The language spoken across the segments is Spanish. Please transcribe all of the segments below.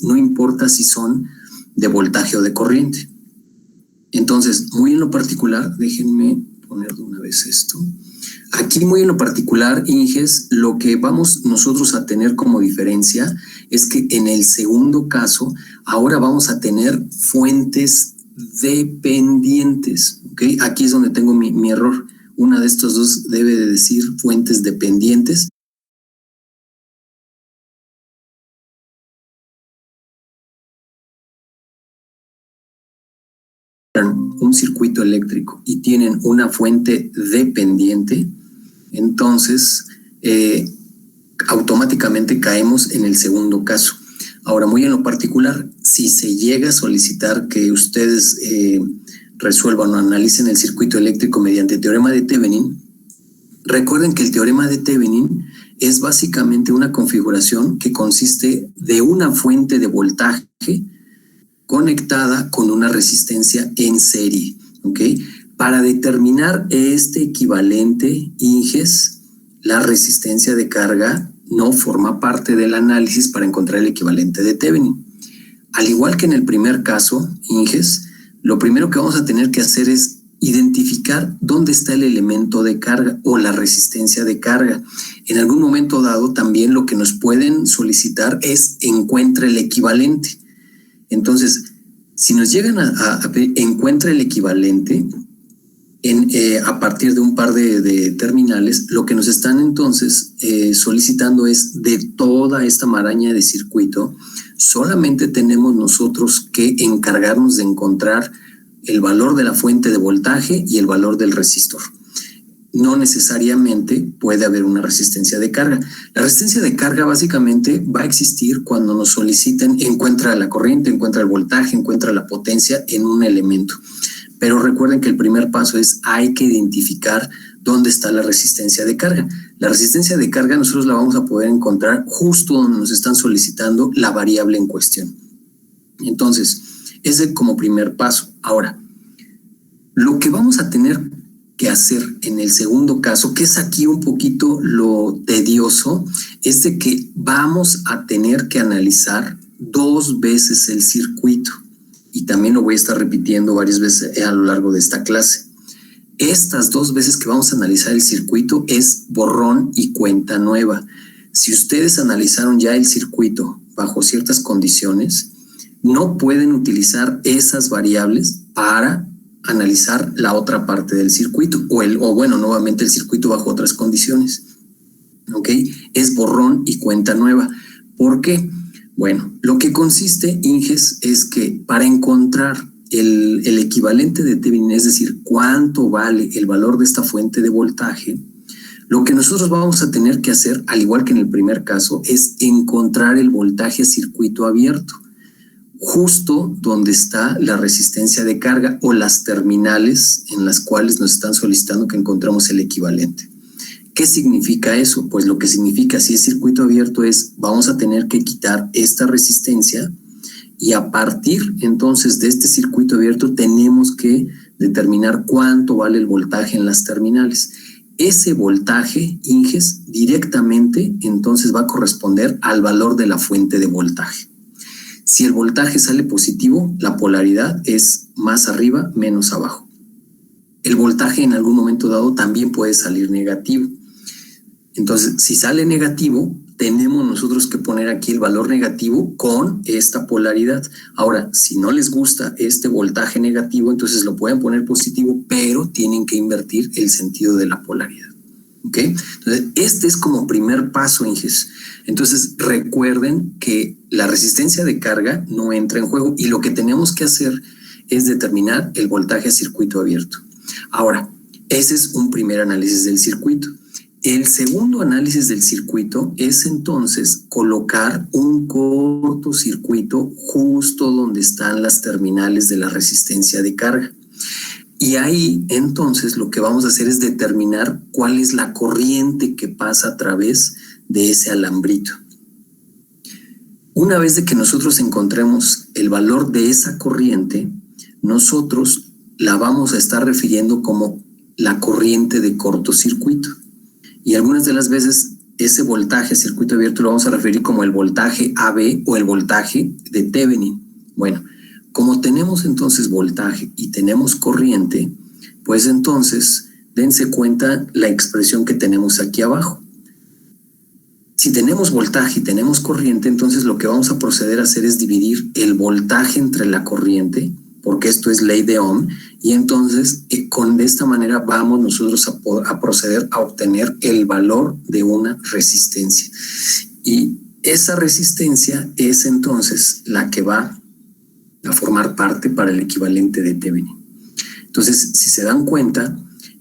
no importa si son de voltaje o de corriente. Entonces, muy en lo particular, déjenme poner de una vez esto. Aquí muy en lo particular, Inges, lo que vamos nosotros a tener como diferencia es que en el segundo caso, ahora vamos a tener fuentes dependientes, ¿ok? Aquí es donde tengo mi error. Una de estos dos debe de decir fuentes dependientes. Un circuito eléctrico y tienen una fuente dependiente, entonces automáticamente caemos en el segundo caso. Ahora, muy en lo particular, si se llega a solicitar que ustedes resuelvan o analicen el circuito eléctrico mediante teorema de Thevenin, recuerden que el teorema de Thevenin es básicamente una configuración que consiste de una fuente de voltaje conectada con una resistencia en serie, ¿ok? Para determinar este equivalente, Inges, la resistencia de carga no forma parte del análisis para encontrar el equivalente de Thevenin. Al igual que en el primer caso, Inges, lo primero que vamos a tener que hacer es identificar dónde está el elemento de carga o la resistencia de carga. En algún momento dado, también lo que nos pueden solicitar es encuentre el equivalente. Entonces, si nos llegan a encuentra el equivalente a partir de un par de terminales, lo que nos están entonces solicitando es de toda esta maraña de circuito, solamente tenemos nosotros que encargarnos de encontrar el valor de la fuente de voltaje y el valor del resistor. No necesariamente puede haber una resistencia de carga. La resistencia de carga básicamente va a existir cuando nos soliciten encuentra la corriente, encuentra el voltaje, encuentra la potencia en un elemento. Pero recuerden que el primer paso es hay que identificar dónde está la resistencia de carga. La resistencia de carga nosotros la vamos a poder encontrar justo donde nos están solicitando la variable en cuestión. Entonces, ese como primer paso. Ahora, lo que vamos a tener que hacer en el segundo caso, que es aquí un poquito lo tedioso, es de que vamos a tener que analizar 2 veces el circuito. Y también lo voy a estar repitiendo varias veces a lo largo de esta clase. Estas 2 veces que vamos a analizar el circuito es borrón y cuenta nueva. Si ustedes analizaron ya el circuito bajo ciertas condiciones, no pueden utilizar esas variables para analizar la otra parte del circuito o bueno, nuevamente el circuito bajo otras condiciones. ¿Ok? Es borrón y cuenta nueva. ¿Por qué? Bueno, lo que consiste, Inges, es que para encontrar el equivalente de Thevenin, es decir, cuánto vale el valor de esta fuente de voltaje, lo que nosotros vamos a tener que hacer, al igual que en el primer caso, es encontrar el voltaje a circuito abierto, justo donde está la resistencia de carga o las terminales en las cuales nos están solicitando que encontremos el equivalente. ¿Qué significa eso? Pues lo que significa, si es circuito abierto, es vamos a tener que quitar esta resistencia y a partir entonces de este circuito abierto tenemos que determinar cuánto vale el voltaje en las terminales. Ese voltaje, Inges, directamente entonces va a corresponder al valor de la fuente de voltaje. Si el voltaje sale positivo, la polaridad es más arriba, menos abajo. El voltaje en algún momento dado también puede salir negativo. Entonces, si sale negativo, tenemos nosotros que poner aquí el valor negativo con esta polaridad. Ahora, si no les gusta este voltaje negativo, entonces lo pueden poner positivo, pero tienen que invertir el sentido de la polaridad. ¿Ok? Entonces, este es como primer paso, Inges. Entonces, recuerden que la resistencia de carga no entra en juego y lo que tenemos que hacer es determinar el voltaje a circuito abierto. Ahora, ese es un primer análisis del circuito. El segundo análisis del circuito es entonces colocar un cortocircuito justo donde están las terminales de la resistencia de carga. Y ahí entonces lo que vamos a hacer es determinar cuál es la corriente que pasa a través de ese alambrito. Una vez de que nosotros encontremos el valor de esa corriente, nosotros la vamos a estar refiriendo como la corriente de cortocircuito. Y algunas de las veces ese voltaje a circuito abierto lo vamos a referir como el voltaje AB o el voltaje de Thevenin. Bueno, como tenemos entonces voltaje y tenemos corriente, pues entonces dense cuenta la expresión que tenemos aquí abajo. Si tenemos voltaje y tenemos corriente, entonces lo que vamos a proceder a hacer es dividir el voltaje entre la corriente, porque esto es ley de Ohm, y entonces de esta manera vamos nosotros a proceder a obtener el valor de una resistencia. Y esa resistencia es entonces la que va a formar parte para el equivalente de Thevenin. Entonces, si se dan cuenta,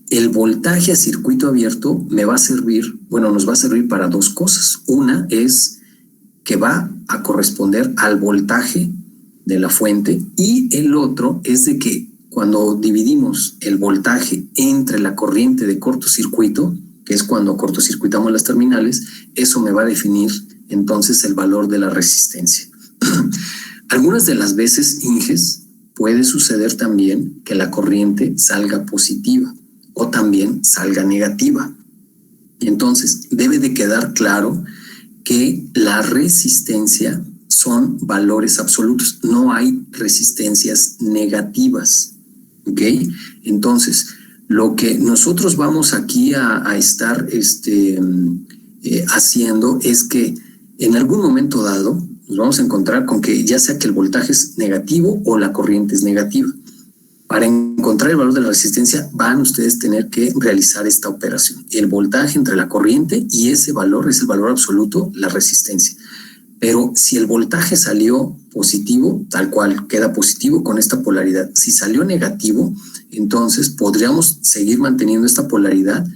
el voltaje a circuito abierto nos va a servir para dos cosas. Una es que va a corresponder al voltaje de la fuente, y el otro es de que cuando dividimos el voltaje entre la corriente de cortocircuito, que es cuando cortocircuitamos las terminales, eso me va a definir entonces el valor de la resistencia. Algunas de las veces, Inges, puede suceder también que la corriente salga positiva o también salga negativa. Entonces, debe de quedar claro que la resistencia son valores absolutos, no hay resistencias negativas, ¿ok? Entonces, lo que nosotros vamos aquí a estar haciendo es que en algún momento dado nos vamos a encontrar con que ya sea que el voltaje es negativo o la corriente es negativa. Para encontrar el valor de la resistencia van ustedes a tener que realizar esta operación. El voltaje entre la corriente y ese valor es el valor absoluto, la resistencia. Pero si el voltaje salió positivo, tal cual, queda positivo con esta polaridad. Si salió negativo, entonces podríamos seguir manteniendo esta polaridad,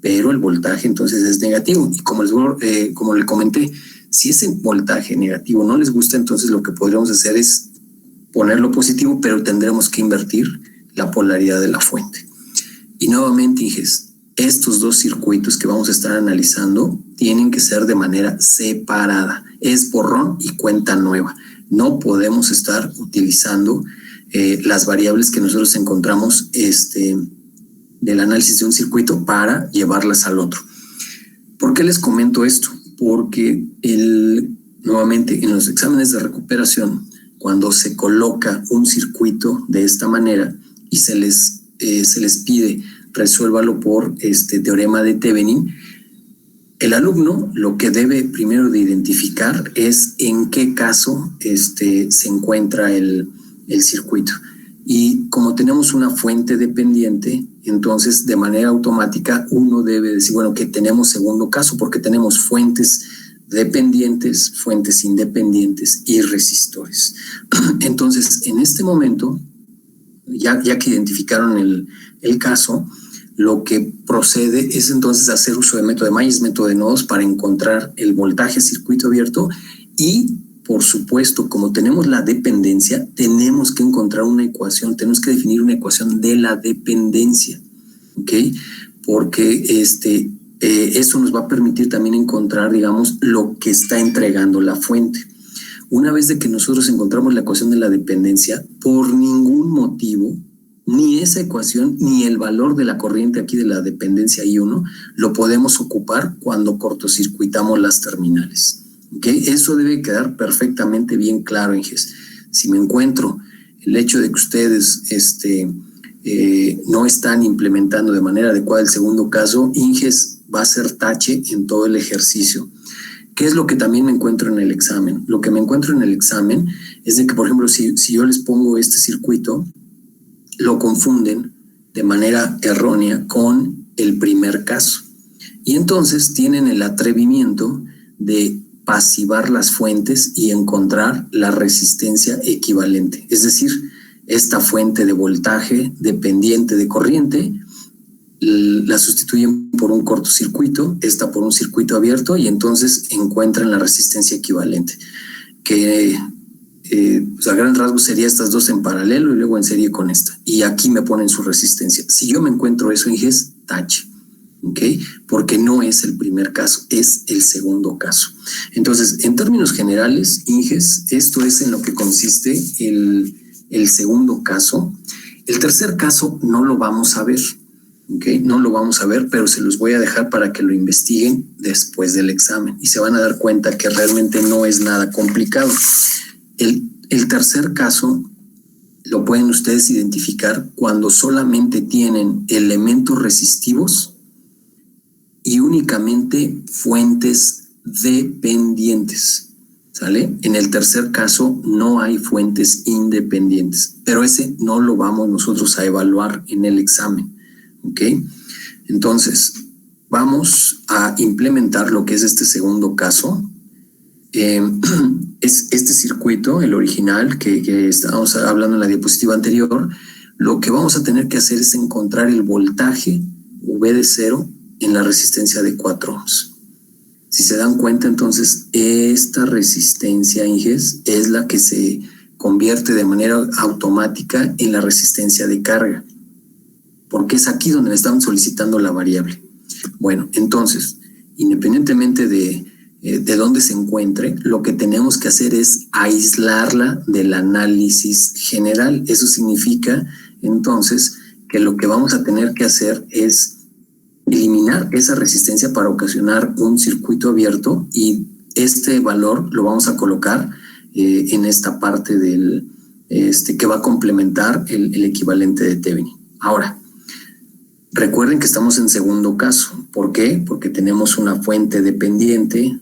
pero el voltaje entonces es negativo. Y como le comenté, si ese voltaje negativo no les gusta, entonces lo que podríamos hacer es ponerlo positivo, pero tendremos que invertir la polaridad de la fuente. Y nuevamente, Inges, estos dos circuitos que vamos a estar analizando tienen que ser de manera separada. Es borrón y cuenta nueva. No podemos estar utilizando las variables que nosotros encontramos del análisis de un circuito para llevarlas al otro. ¿Por qué les comento esto? Porque nuevamente en los exámenes de recuperación, cuando se coloca un circuito de esta manera y se les pide resuélvalo por teorema de Thevenin, el alumno lo que debe primero de identificar es en qué caso se encuentra el circuito. Y como tenemos una fuente dependiente, entonces de manera automática uno debe decir, bueno, que tenemos segundo caso porque tenemos fuentes dependientes, fuentes independientes y resistores. Entonces, en este momento, ya que identificaron el caso, lo que procede es entonces hacer uso de método de Mayes, método de nodos, para encontrar el voltaje a circuito abierto y, por supuesto, como tenemos la dependencia, tenemos que encontrar una ecuación, tenemos que definir una ecuación de la dependencia, ¿ok? Porque eso nos va a permitir también encontrar, digamos, lo que está entregando la fuente. Una vez de que nosotros encontramos la ecuación de la dependencia, por ningún motivo, ni esa ecuación, ni el valor de la corriente aquí de la dependencia I1, lo podemos ocupar cuando cortocircuitamos las terminales. ¿Okay? Eso debe quedar perfectamente bien claro, Inges. Si me encuentro el hecho de que ustedes no están implementando de manera adecuada el segundo caso, Inges va a ser tache en todo el ejercicio. ¿Qué es lo que también me encuentro en el examen? Lo que me encuentro en el examen es de que, por ejemplo, si yo les pongo este circuito, lo confunden de manera errónea con el primer caso. Y entonces tienen el atrevimiento de pasivar las fuentes y encontrar la resistencia equivalente. Es decir, esta fuente de voltaje dependiente de corriente la sustituyen por un cortocircuito, esta por un circuito abierto, y entonces encuentran la resistencia equivalente, que a gran rasgo sería estas dos en paralelo y luego en serie con esta. Y aquí me ponen su resistencia. Si yo me encuentro eso, Inges, tache, ¿ok? Porque no es el primer caso, es el segundo caso. Entonces, en términos generales, Inges, esto es en lo que consiste el segundo caso. El tercer caso no lo vamos a ver. ¿ok? No lo vamos a ver, pero se los voy a dejar para que lo investiguen después del examen y se van a dar cuenta que realmente no es nada complicado. El tercer caso lo pueden ustedes identificar cuando solamente tienen elementos resistivos y únicamente fuentes dependientes, ¿sale? En el tercer caso no hay fuentes independientes, pero ese no lo vamos nosotros a evaluar en el examen, ¿ok? Entonces, vamos a implementar lo que es este segundo caso. Es este circuito, el original que estábamos hablando en la diapositiva anterior. Lo que vamos a tener que hacer es encontrar el voltaje V de 0 en la resistencia de 4 ohms. Si se dan cuenta, entonces, esta resistencia, Inges, es la que se convierte de manera automática en la resistencia de carga, porque es aquí donde le estamos solicitando la variable. Bueno, entonces, independientemente de dónde se encuentre, lo que tenemos que hacer es aislarla del análisis general. Eso significa, entonces, que lo que vamos a tener que hacer es eliminar esa resistencia para ocasionar un circuito abierto, y este valor lo vamos a colocar en esta parte del que va a complementar el equivalente de Thevenin. Ahora, recuerden que estamos en segundo caso. ¿Por qué? Porque tenemos una fuente dependiente,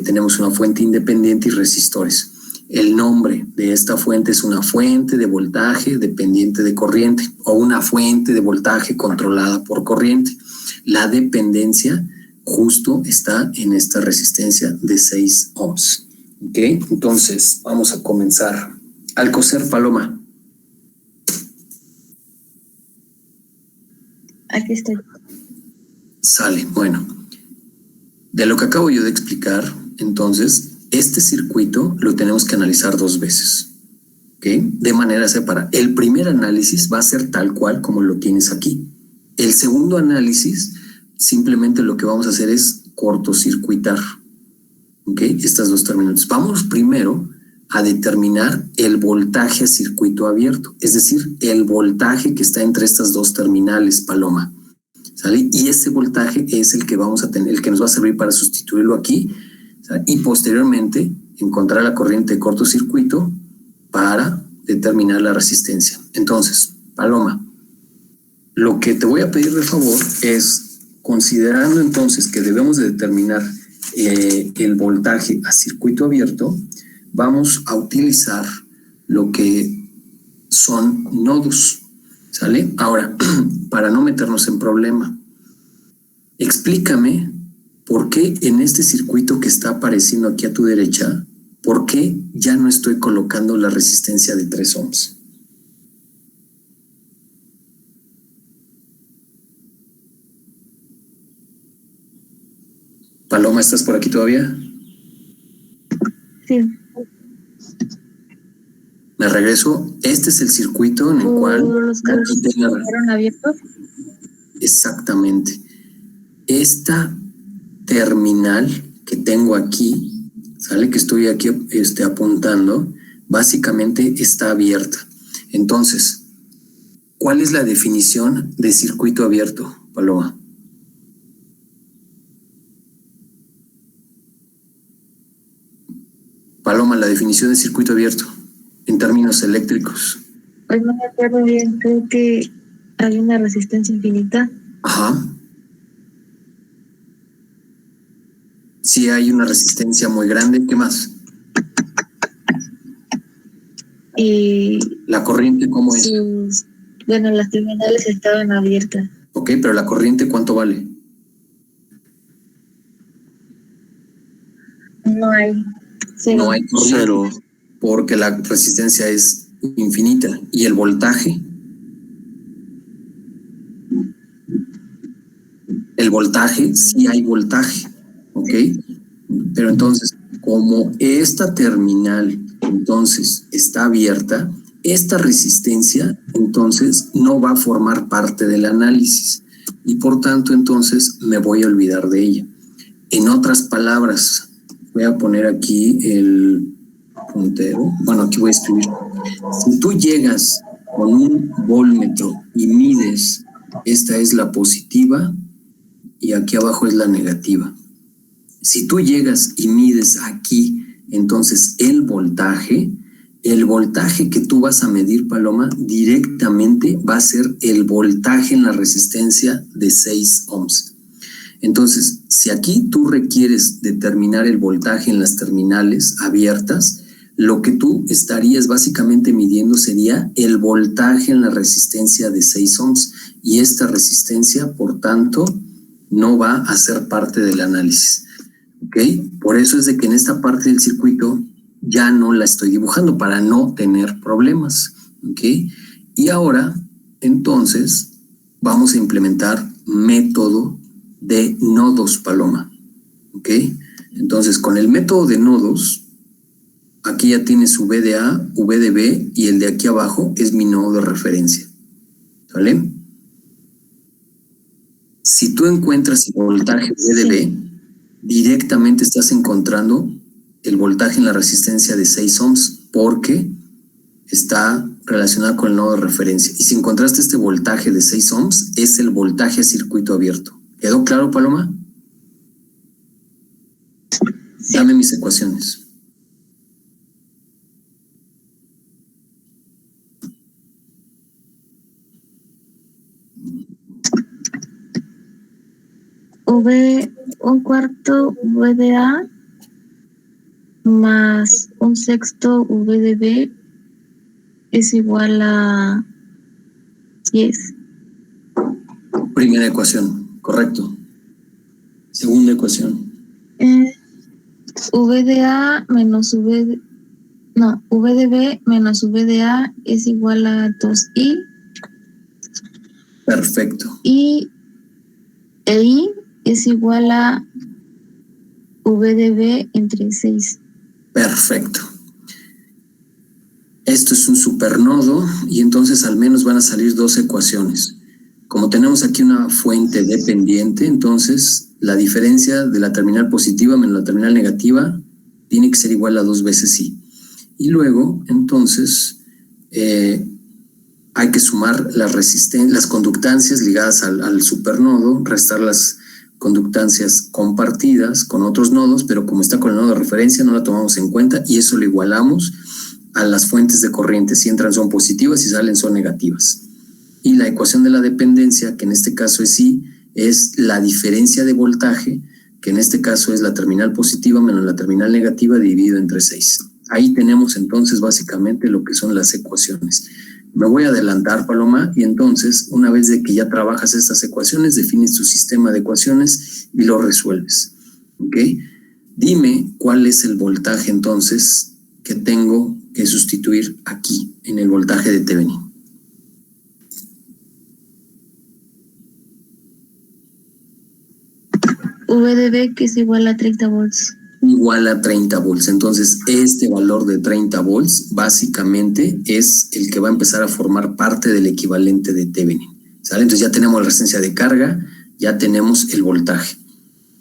tenemos una fuente independiente y resistores. El nombre de esta fuente es una fuente de voltaje dependiente de corriente o una fuente de voltaje controlada por corriente. La dependencia justo está en esta resistencia de 6 ohms. ¿Ok? Entonces, vamos a comenzar. Alcocer, Paloma. Aquí estoy. Sale, bueno. De lo que acabo yo de explicar, entonces, este circuito lo tenemos que analizar 2 veces, ¿ok? De manera separada. El primer análisis va a ser tal cual como lo tienes aquí. El segundo análisis, simplemente lo que vamos a hacer es cortocircuitar, ¿ok? Estas 2 terminales. Vamos primero a determinar el voltaje a circuito abierto, es decir, el voltaje que está entre estas 2 terminales, Paloma, ¿sale? Y ese voltaje es el que vamos a tener, el que nos va a servir para sustituirlo aquí, ¿sale? Y posteriormente encontrar la corriente de cortocircuito para determinar la resistencia. Entonces, Paloma, lo que te voy a pedir de favor es, considerando entonces que debemos de determinar el voltaje a circuito abierto, vamos a utilizar lo que son nodos, ¿sale? Ahora, para no meternos en problema, explícame por qué en este circuito que está apareciendo aquí a tu derecha, ¿por qué ya no estoy colocando la resistencia de 3 ohms? Paloma, ¿estás por aquí todavía? Sí. Me regreso. Este es el circuito en el cual... ¿Los cables fueron abiertos? Exactamente. Esta terminal que tengo aquí, ¿sale? Que estoy aquí apuntando, básicamente está abierta. Entonces, ¿cuál es la definición de circuito abierto, Paloma? Paloma, la definición de circuito abierto en términos eléctricos. Pues no me acuerdo bien, creo que hay una resistencia infinita. Ajá. Sí, hay una resistencia muy grande. ¿Qué más? Y ¿la corriente cómo es? Bueno, las terminales estaban abiertas. Ok, pero la corriente ¿cuánto vale? No hay. Cero. No hay corriente. Cero. Porque la resistencia es infinita. ¿Y el voltaje? El voltaje, sí hay voltaje, ¿ok? Pero entonces, como esta terminal entonces está abierta, esta resistencia entonces no va a formar parte del análisis y por tanto entonces me voy a olvidar de ella. En otras palabras, voy a poner aquí el puntero, bueno, aquí voy a escribir. Si tú llegas con un voltmetro y mides Esta es la positiva y aquí abajo es la negativa. Si tú llegas y mides aquí, entonces el voltaje que tú vas a medir, Paloma, directamente va a ser el voltaje en la resistencia de 6 ohms. Entonces, si aquí tú requieres determinar el voltaje en las terminales abiertas, lo que tú estarías básicamente midiendo sería el voltaje en la resistencia de 6 ohms. Y esta resistencia, por tanto, no va a ser parte del análisis. ¿Ok? Por eso es de que en esta parte del circuito ya no la estoy dibujando para no tener problemas. ¿Ok? Y ahora, entonces, vamos a implementar método de nodos, Paloma. ¿Ok? Entonces, con el método de nodos, aquí ya tienes VDA, VDB y el de aquí abajo es mi nodo de referencia. ¿Vale? Si tú encuentras el voltaje VDB, directamente estás encontrando el voltaje en la resistencia de 6 ohms porque está relacionado con el nodo de referencia. Y si encontraste este voltaje de 6 ohms, es el voltaje a circuito abierto. ¿Quedó claro, Paloma? Sí. Dame mis ecuaciones. Un cuarto VDA más un sexto VDB es igual a 10. Primera ecuación, correcto. Segunda ecuación. VDA menos VDB menos VDA es igual a 2i. Perfecto. Y I es igual a VDB entre 6. Perfecto. Esto es un supernodo y entonces al menos van a salir dos ecuaciones. Como tenemos aquí una fuente dependiente, entonces la diferencia de la terminal positiva menos la terminal negativa tiene que ser igual a 2 veces I. Y luego, entonces, hay que sumar las conductancias ligadas al supernodo, restar las conductancias compartidas con otros nodos, pero como está con el nodo de referencia no la tomamos en cuenta y eso lo igualamos a las fuentes de corriente. Si entran son positivas y salen son negativas. Y la ecuación de la dependencia, que en este caso es I, es la diferencia de voltaje, que en este caso es la terminal positiva menos la terminal negativa dividido entre 6. Ahí tenemos entonces básicamente lo que son las ecuaciones. Me voy a adelantar, Paloma, y entonces, una vez de que ya trabajas estas ecuaciones, defines tu sistema de ecuaciones y lo resuelves. ¿Ok? Dime cuál es el voltaje entonces que tengo que sustituir aquí en el voltaje de Thevenin. VDB, que es igual a 30 volts. Igual a 30 volts. Entonces, este valor de 30 volts básicamente es el que va a empezar a formar parte del equivalente de Thevenin. ¿Sale? Entonces ya tenemos la resistencia de carga, ya tenemos el voltaje.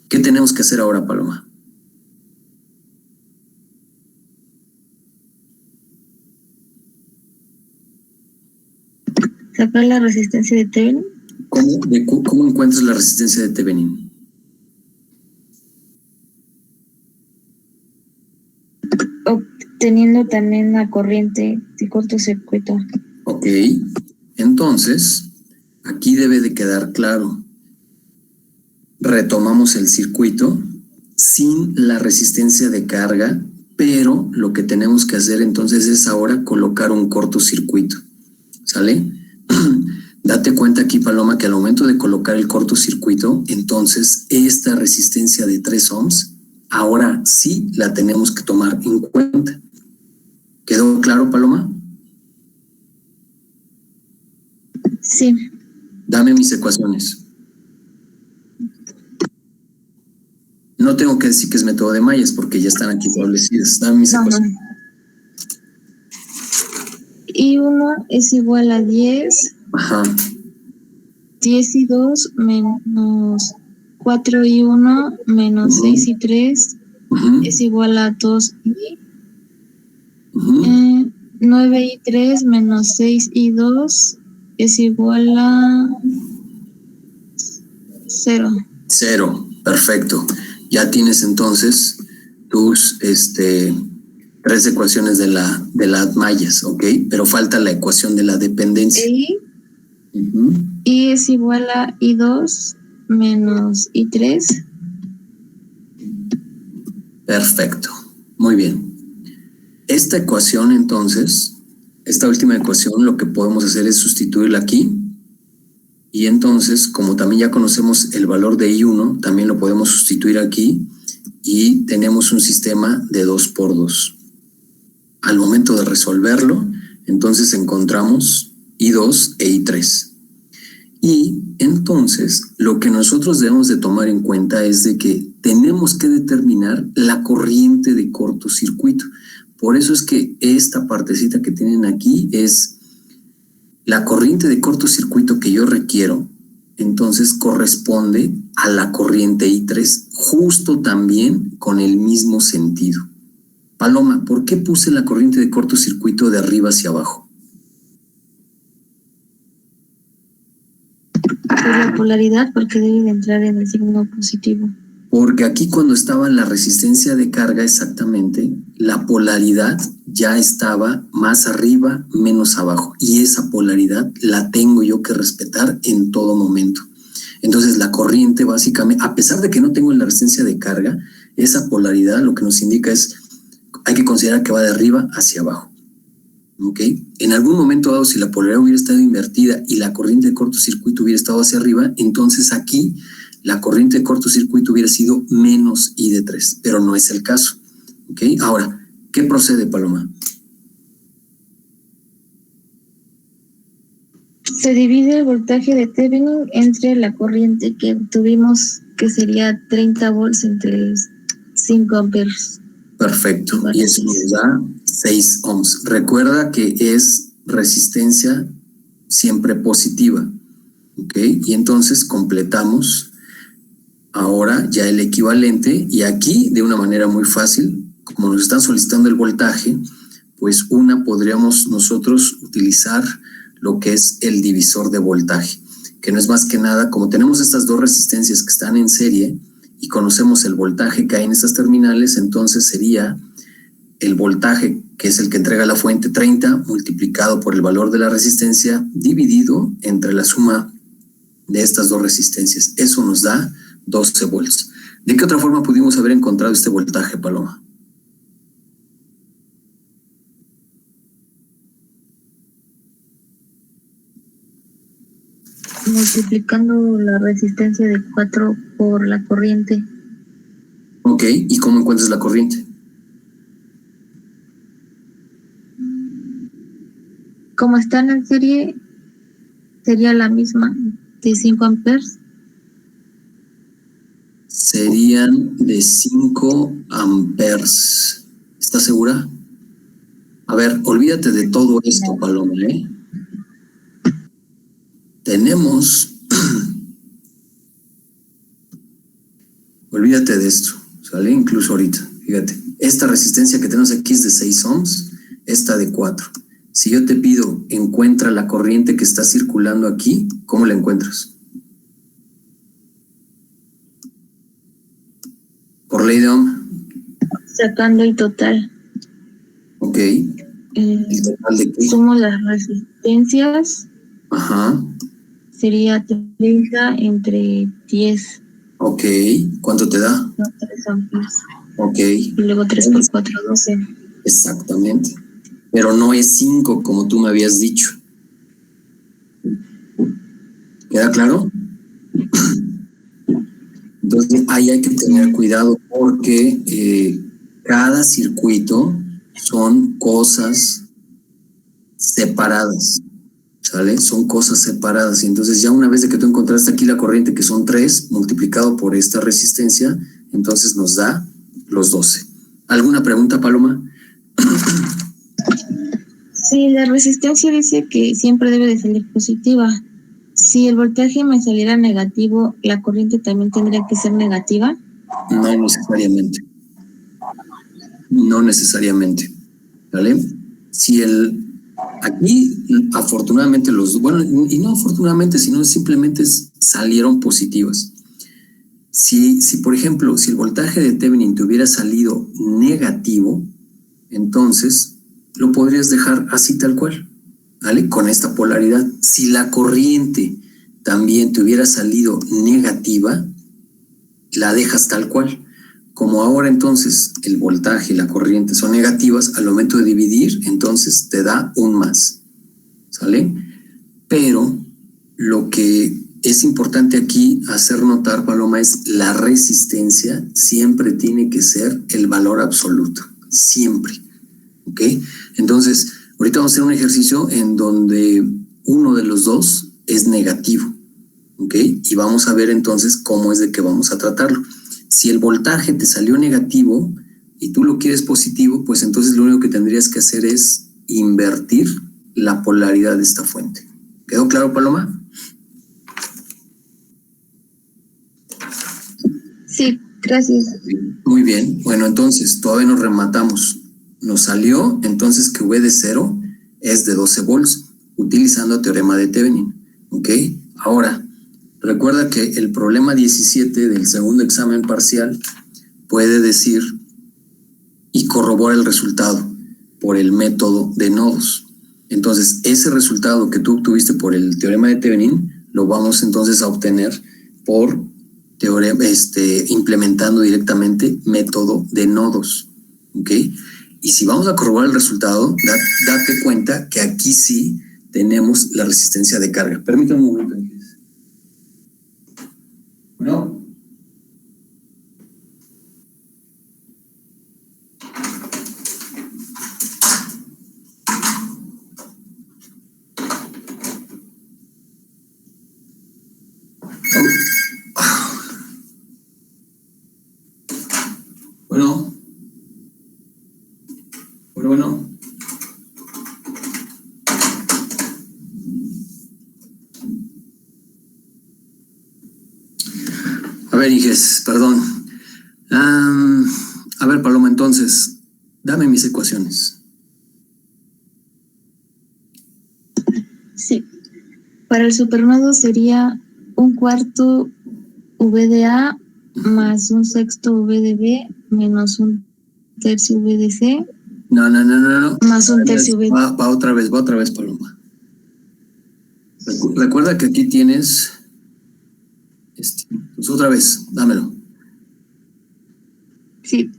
¿Qué tenemos que hacer ahora, Paloma? Sacar la resistencia de Thevenin. ¿Cómo encuentras la resistencia de Thevenin? Obteniendo también la corriente de cortocircuito. Ok, entonces aquí debe de quedar claro. Retomamos el circuito sin la resistencia de carga, pero lo que tenemos que hacer entonces es ahora colocar un cortocircuito. ¿Sale? Date cuenta aquí, Paloma, que al momento de colocar el cortocircuito, entonces esta resistencia de 3 ohms, ahora sí la tenemos que tomar en cuenta. ¿Quedó claro, Paloma? Sí. Dame mis ecuaciones. No tengo que decir que es método de mallas porque ya están aquí establecidas. Dame mis ecuaciones. I1 es igual a 10. Ajá. 10 y 2 menos 4 y 1 menos 6 y 3 es igual a 2 y 9 y 3 menos 6 y 2 es igual a 0. 0, perfecto. Ya tienes entonces tus 3 ecuaciones de las mallas, ¿ok? Pero falta la ecuación de la dependencia. Y es igual a I2 menos I3. Perfecto, muy bien. Esta ecuación entonces, esta última ecuación, lo que podemos hacer es sustituirla aquí. Y entonces, como también ya conocemos el valor de I1, también lo podemos sustituir aquí y tenemos un sistema de 2 por 2. Al momento de resolverlo, entonces encontramos I2 e I3. Y entonces, lo que nosotros debemos de tomar en cuenta es de que tenemos que determinar la corriente de cortocircuito. Por eso es que esta partecita que tienen aquí es la corriente de cortocircuito que yo requiero, entonces corresponde a la corriente I3, justo también con el mismo sentido. Paloma, ¿por qué puse la corriente de cortocircuito de arriba hacia abajo? Por la polaridad, porque debe de entrar en el signo positivo. Porque aquí cuando estaba la resistencia de carga exactamente, la polaridad ya estaba más arriba, menos abajo. Y esa polaridad la tengo yo que respetar en todo momento. Entonces la corriente básicamente, a pesar de que no tengo la resistencia de carga, esa polaridad lo que nos indica es, hay que considerar que va de arriba hacia abajo. ¿Ok? En algún momento dado, si la polaridad hubiera estado invertida y la corriente de cortocircuito hubiera estado hacia arriba, entonces aquí la corriente de cortocircuito hubiera sido menos I de 3, pero no es el caso. ¿Ok? Ahora, ¿qué procede, Paloma? Se divide el voltaje de Thevenin entre la corriente que tuvimos, que sería 30 volts entre 5 amperes. Perfecto, y eso nos da 6 ohms. Recuerda que es resistencia siempre positiva. ¿Ok? Y entonces completamos ahora ya el equivalente, y aquí de una manera muy fácil, como nos están solicitando el voltaje, pues podríamos nosotros utilizar lo que es el divisor de voltaje, que no es más que nada, como tenemos estas dos resistencias que están en serie y conocemos el voltaje que hay en estas terminales, entonces sería el voltaje, que es el que entrega la fuente, 30, multiplicado por el valor de la resistencia, dividido entre la suma de estas dos resistencias. Eso nos da 12 volts. ¿De qué otra forma pudimos haber encontrado este voltaje, Paloma? Multiplicando la resistencia de 4 por la corriente. Ok, ¿y cómo encuentras la corriente? Como está en serie, sería la misma, de 5 amperes. Serían de 5 amperes. ¿Estás segura? A ver, olvídate de todo esto, Paloma, ¿eh? Tenemos... olvídate de esto, ¿sale? Incluso ahorita, fíjate. Esta resistencia que tenemos aquí es de 6 ohms, esta de 4. Si yo te pido, encuentra la corriente que está circulando aquí, ¿cómo la encuentras? Por ley de Ohm. Sacando el total. Ok. ¿El total de qué? Sumo las resistencias. Ajá. Sería 30 entre 10. Ok. ¿Cuánto te da? 3 amperes. Ok. Y luego 3 por 4, 12. Exactamente. Pero no es 5 como tú me habías dicho. ¿Queda claro? Entonces ahí hay que tener cuidado porque cada circuito son cosas separadas, ¿sale? Son cosas separadas. Y entonces ya una vez de que tú encontraste aquí la corriente, que son 3, multiplicado por esta resistencia, entonces nos da los 12. ¿Alguna pregunta, Paloma? Sí, la resistencia dice que siempre debe de salir positiva. Si el voltaje me saliera negativo, ¿la corriente también tendría que ser negativa? No necesariamente. No necesariamente. ¿Vale? Si aquí, afortunadamente, y no afortunadamente, sino simplemente salieron positivas. Si por ejemplo, si el voltaje de Thevenin te hubiera salido negativo, entonces lo podrías dejar así tal cual, ¿vale? Con esta polaridad. Si la corriente también te hubiera salido negativa, la dejas tal cual. Como ahora entonces el voltaje y la corriente son negativas, al momento de dividir, entonces te da un más, ¿sale? Pero lo que es importante aquí hacer notar, Paloma, es la resistencia siempre tiene que ser el valor absoluto, siempre, ¿ok? Entonces, ahorita vamos a hacer un ejercicio en donde uno de los dos es negativo, ¿ok? Y vamos a ver entonces cómo es de que vamos a tratarlo. Si el voltaje te salió negativo y tú lo quieres positivo, pues entonces lo único que tendrías que hacer es invertir la polaridad de esta fuente. ¿Quedó claro, Paloma? Sí, gracias. Muy bien. Bueno, entonces todavía nos rematamos. Nos salió entonces que V de 0 es de 12 volts, utilizando el teorema de Thevenin. ¿Ok? Ahora, recuerda que el problema 17 del segundo examen parcial puede decir y corrobora el resultado por el método de nodos. Entonces, ese resultado que tú obtuviste por el teorema de Thevenin lo vamos entonces a obtener por teorema, implementando directamente método de nodos. ¿Ok? Y si vamos a corroborar el resultado, date cuenta que aquí sí tenemos la resistencia de carga. Permítame un momento. Bueno. Bueno. A ver, Inges, perdón. A ver, Paloma, entonces, dame mis ecuaciones. Sí. Para el supernodo sería un cuarto V de A más un sexto V de B menos un tercio V de C. No. Más un tercio V. Va otra vez, Paloma. Recuerda que aquí tienes... pues otra vez, dámelo. Sí.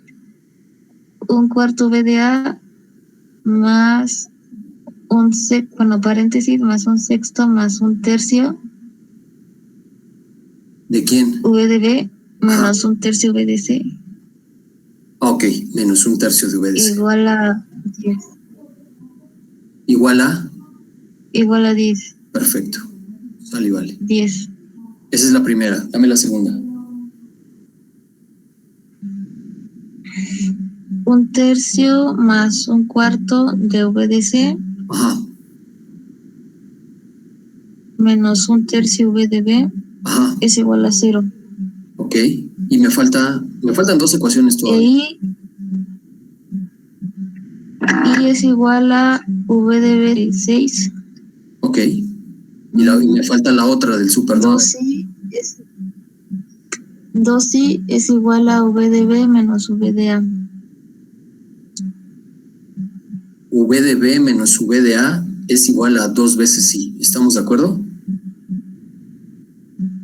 Un cuarto V de A más un sexto, bueno, paréntesis, más un sexto más un tercio. ¿De quién? V de B menos un tercio V de C. Ok, menos un tercio de V de C. Igual a 10. ¿Igual a? Igual a 10. Perfecto. Sale y vale. 10. Esa es la primera. Dame la segunda. Un tercio más un cuarto de V de C. Ajá. Menos un tercio V de B. Ajá. Es igual a 0. Ok. Y me faltan dos ecuaciones todavía. Y es igual a V de B de 6. Ok. Y me falta la otra del supernodo. 2i es igual a V de B menos V de A. V de B menos V de A es igual a 2 veces I. ¿Estamos de acuerdo?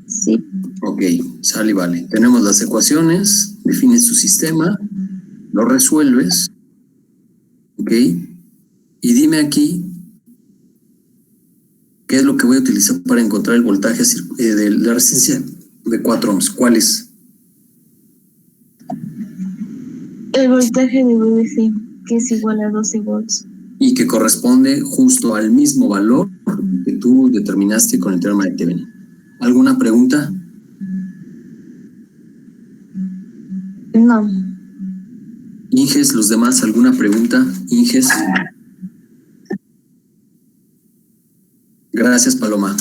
Sí. Ok, sale y vale. Tenemos las ecuaciones, defines tu sistema, lo resuelves, ok, y dime aquí qué es lo que voy a utilizar para encontrar el voltaje de la resistencia de 4 ohms. ¿Cuál es? El voltaje de VDC, que es igual a 12 volts. Y que corresponde justo al mismo valor que tú determinaste con el teorema de Thevenin. ¿Alguna pregunta? No. Inges, los demás, ¿alguna pregunta? Inges. Gracias, Paloma.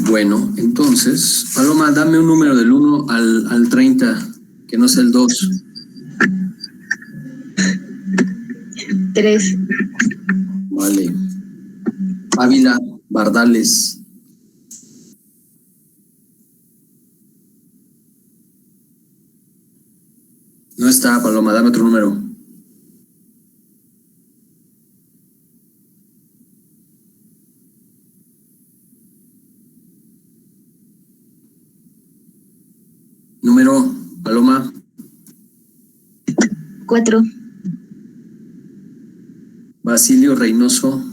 Bueno, entonces, Paloma, dame un número del 1 al 30, que no sea el 2. 3. Vale. Ávila, Bardales. No está, Paloma, dame otro número. Número, Paloma. 4. Basilio Reynoso.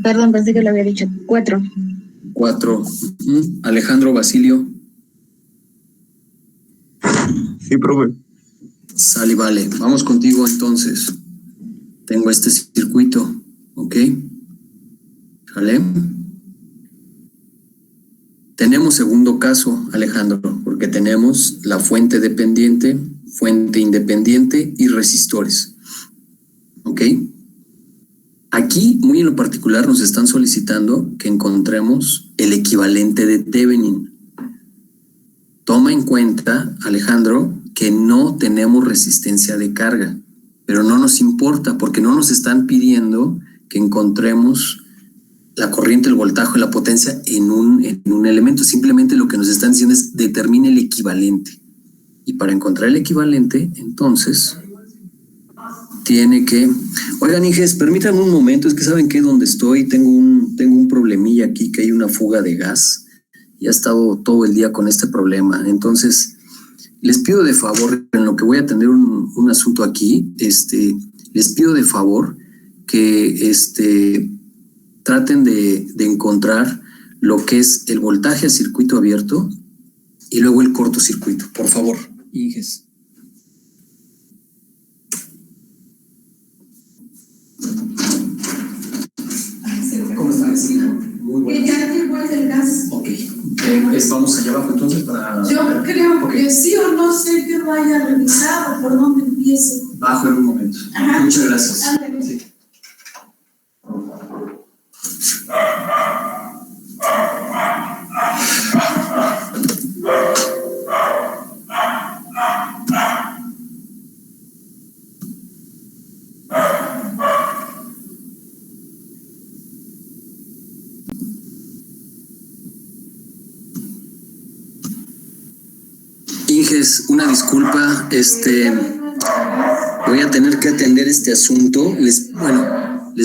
Perdón, pensé que lo había dicho. 4. 4. Alejandro Basilio. Sí, profe. Sale, vale. Vamos contigo entonces. Tengo este circuito, ¿ok? ¿Sale? Tenemos segundo caso, Alejandro, porque tenemos la fuente dependiente, fuente independiente y resistores, ¿ok? Aquí, muy en lo particular, nos están solicitando que encontremos el equivalente de Thevenin. Toma en cuenta, Alejandro, que no tenemos resistencia de carga, pero no nos importa porque no nos están pidiendo que encontremos la corriente, el voltaje, la potencia en un elemento. Simplemente lo que nos están diciendo es determine el equivalente. Y para encontrar el equivalente, entonces, tiene que... Oigan, hijes, permítanme un momento, es que ¿saben qué? Donde estoy tengo un problemilla aquí, que hay una fuga de gas. Y ha estado todo el día con este problema. Entonces, les pido de favor, en lo que voy a atender un asunto aquí, les pido de favor que traten de encontrar lo que es el voltaje a circuito abierto y luego el cortocircuito. Por favor, Inges. ¿Cómo estás? Muy bueno. Ya llegó el gas. Ok. Vamos allá abajo entonces para... Yo creo que sí o no sé que lo haya revisado, por dónde empiece. Bajo en un momento. Ajá. Muchas gracias. Ándale. Sí. Inges, una disculpa, voy a tener que atender este asunto. Les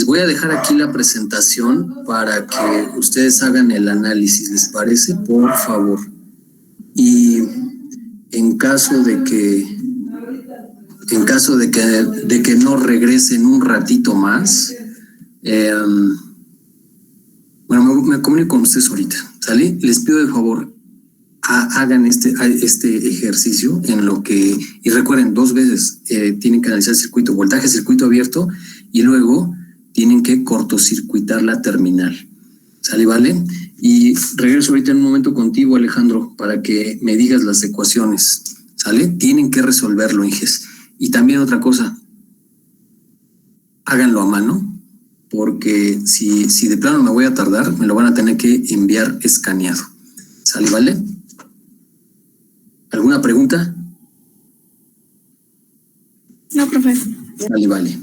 voy a dejar aquí la presentación para que ustedes hagan el análisis, ¿les parece? Por favor. Y en caso de que no regresen un ratito más, me comunico con ustedes ahorita, ¿sale? Les pido de favor, hagan este ejercicio en lo que, y recuerden, 2 veces tienen que analizar el circuito, voltaje, circuito abierto, y luego tienen que cortocircuitar la terminal. ¿Sale, vale? Y regreso ahorita en un momento contigo, Alejandro, para que me digas las ecuaciones. ¿Sale? Tienen que resolverlo, Inges. Y también otra cosa, háganlo a mano, porque si de plano me voy a tardar, me lo van a tener que enviar escaneado. ¿Sale, vale? ¿Alguna pregunta? No, profe. Sale, vale.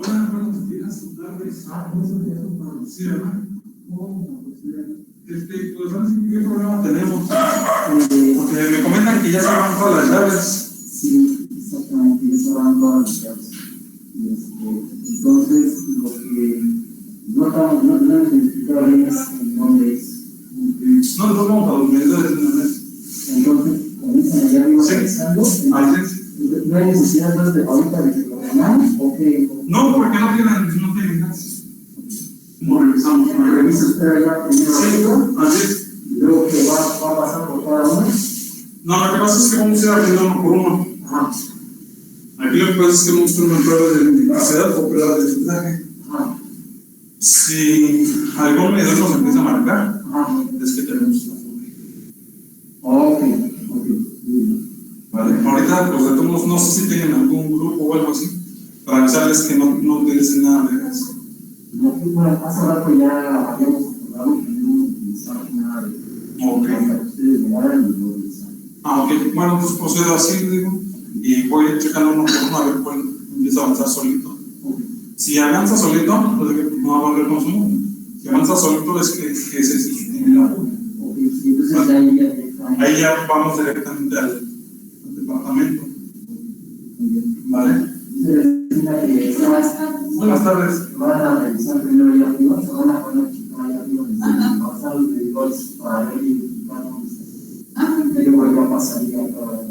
Hola, buenos días, tardes. Sí, ¿verdad? Pues ahora sí, ¿qué problema tenemos? Porque me comentan que ya se van todas las llaves. Sí, exactamente, ya se van todas las llaves. Entonces, lo que no hemos identificado bien es en dónde es. No, nos vamos a los medidores de una vez. Entonces, con esa entonces ahorita reprogramamos o qué? No, porque no tienen gas. ¿Cómo revisamos? Revisa usted allá primero. Sí, así es. Y luego que va a pasar por cada uno. No, lo que pasa es que vamos a ir aprendiendo uno por uno. Ajá. Aquí lo que pasa es que vamos a hacer una prueba de capacidad o prueba de desventaje. Ajá. Si algún medidor nos empieza a marcar, Ajá. es que tenemos la fuga. Ok. Vale, ahorita, pues de todos modos, no sé si tienen algún grupo o algo así, para avisarles que no utilicen nada de gas. Bueno, hace rato ya habíamos acordado que no utilizar nada de Ok. ustedes me hagan y lo utilizan. Ok, bueno, pues procedo así, digo, y voy checando uno por uno a ver cuál empieza a avanzar solito. Si avanza solito, pues no va a haber consumo. Si avanza solito, es que se tiene la fuga. Ok, sí, entonces Ahí ya vamos directamente al departamento. Vale. Buenas tardes. Van a revisar primero allá arriba, se van a poner allá arriba, pasar los medidores para ver y dónde yo voy a pasar ya para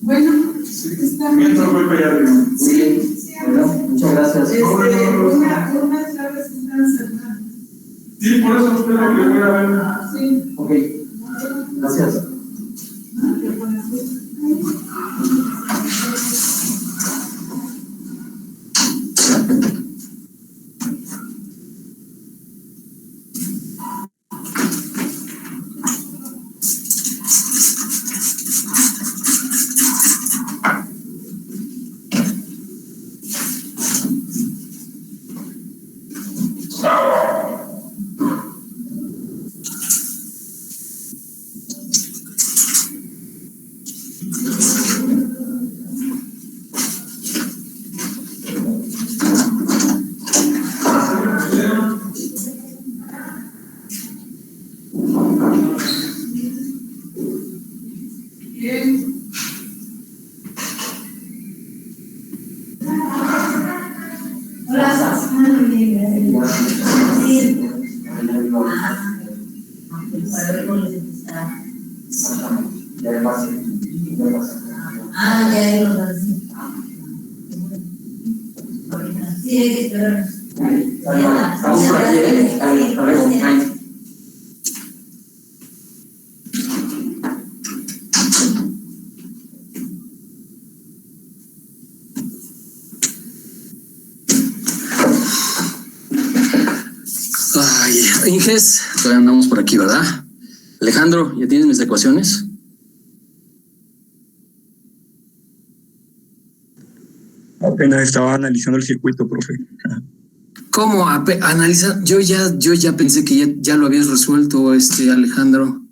Bueno, Sí, está mientras voy para allá arriba. muy bien, bueno, muchas gracias. unas llaves están cerradas. Sí, por eso espero que voy a ver. Sí. Ok, gracias. Exactamente. Y además, ya lo así. Sí, hay que esperar. Estamos por aquí, a ver, Ay, Inges, todavía andamos por aquí, ¿verdad? Alejandro, ¿ya tienes mis ecuaciones? Apenas estaba analizando el circuito, profe. ¿Cómo? Analiza. Yo ya pensé que ya lo habías resuelto, Alejandro.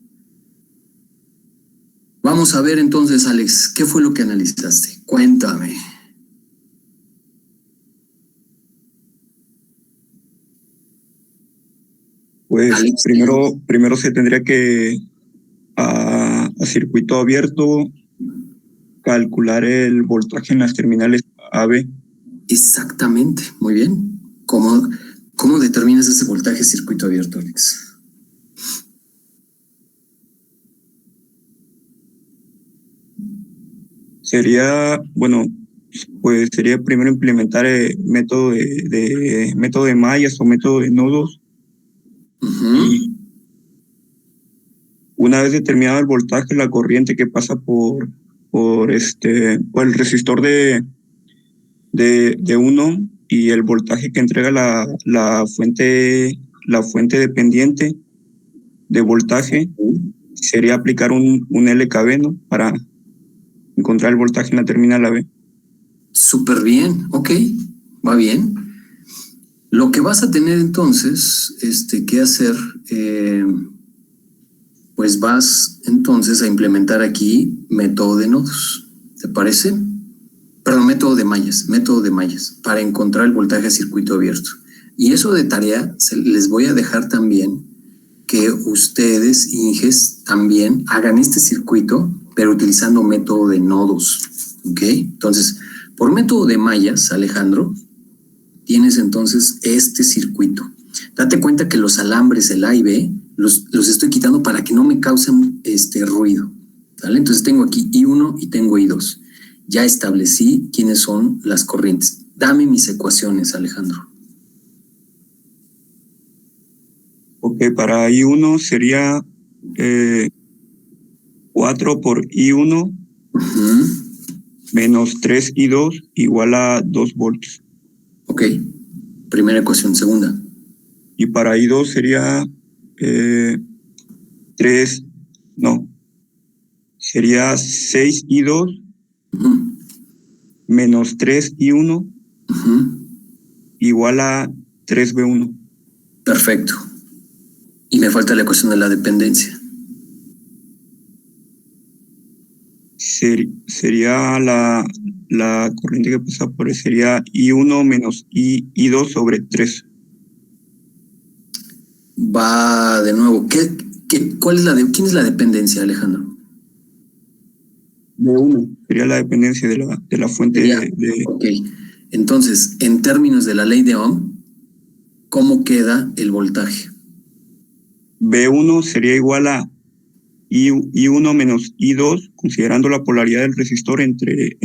Vamos a ver entonces, Alex, ¿qué fue lo que analizaste? Cuéntame. Pues Alex. primero se tendría que a circuito abierto calcular el voltaje en las terminales AB. Exactamente, muy bien. ¿Cómo determinas ese voltaje circuito abierto, Alex? Sería primero implementar el método de mallas o método de nodos. Y una vez determinado el voltaje, la corriente que pasa por el resistor de 1 ohm y el voltaje que entrega la fuente dependiente de voltaje, sería aplicar un LKB, ¿no? Para encontrar el voltaje en la terminal AB. Súper bien, ok, va bien. Lo que vas a tener entonces que hacer, pues vas entonces a implementar aquí método de nodos, ¿te parece? Perdón, método de mallas, para encontrar el voltaje a circuito abierto. Y eso de tarea les voy a dejar también que ustedes, Inges, también hagan este circuito, pero utilizando método de nodos, ¿ok? Entonces, por método de mallas, Alejandro, tienes entonces este circuito. Date cuenta que los alambres, el A y B, los estoy quitando para que no me causen ruido, ¿vale? Entonces tengo aquí I1 y tengo I2. Ya establecí quiénes son las corrientes. Dame mis ecuaciones, Alejandro. Ok, para I1 sería 4 por I1 menos 3 I2 igual a 2 volts. Ok, primera ecuación. Segunda. Y para I2 sería 6 I2 menos 3 I1 igual a 3 B1. Perfecto. Y me falta la ecuación de la dependencia. Sería la corriente que pasa por ahí, sería I1 menos I2 sobre 3. Va de nuevo. ¿Cuál es ¿quién es la dependencia, Alejandro? B1 sería la dependencia de la fuente de... Ok. Entonces, en términos de la ley de Ohm, ¿cómo queda el voltaje? B1 sería igual a I1 menos I2, considerando la polaridad del resistor entre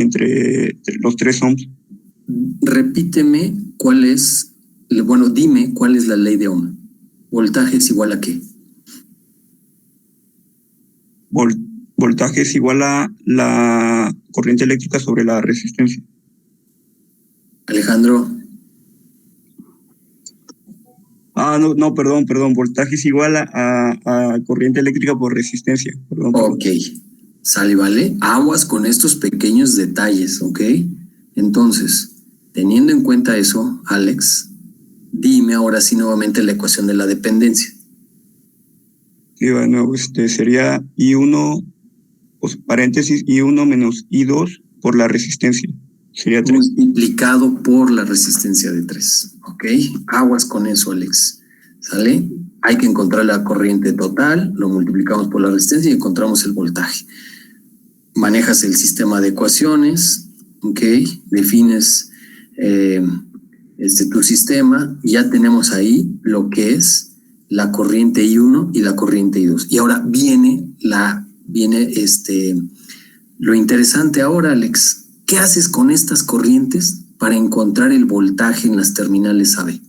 los 3 ohms. Repíteme dime cuál es la ley de Ohm. ¿Voltaje es igual a qué? Voltaje es igual a la corriente eléctrica sobre la resistencia. Alejandro. Perdón. Voltaje es igual a corriente eléctrica por resistencia. Perdón. Ok. Sale, ¿vale? Aguas con estos pequeños detalles, ¿ok? Entonces, teniendo en cuenta eso, Alex, dime ahora sí nuevamente la ecuación de la dependencia. Sí, bueno, sería I1, paréntesis, I1 menos I2 por la resistencia. Sería 3. Multiplicado por la resistencia de 3, ¿ok? Aguas con eso, Alex. ¿Sale? Hay que encontrar la corriente total, lo multiplicamos por la resistencia y encontramos el voltaje. Manejas el sistema de ecuaciones, ¿ok? Defines tu sistema, ya tenemos ahí lo que es la corriente I1 y la corriente I2. Y ahora viene lo interesante ahora, Alex. ¿Qué haces con estas corrientes para encontrar el voltaje en las terminales AB?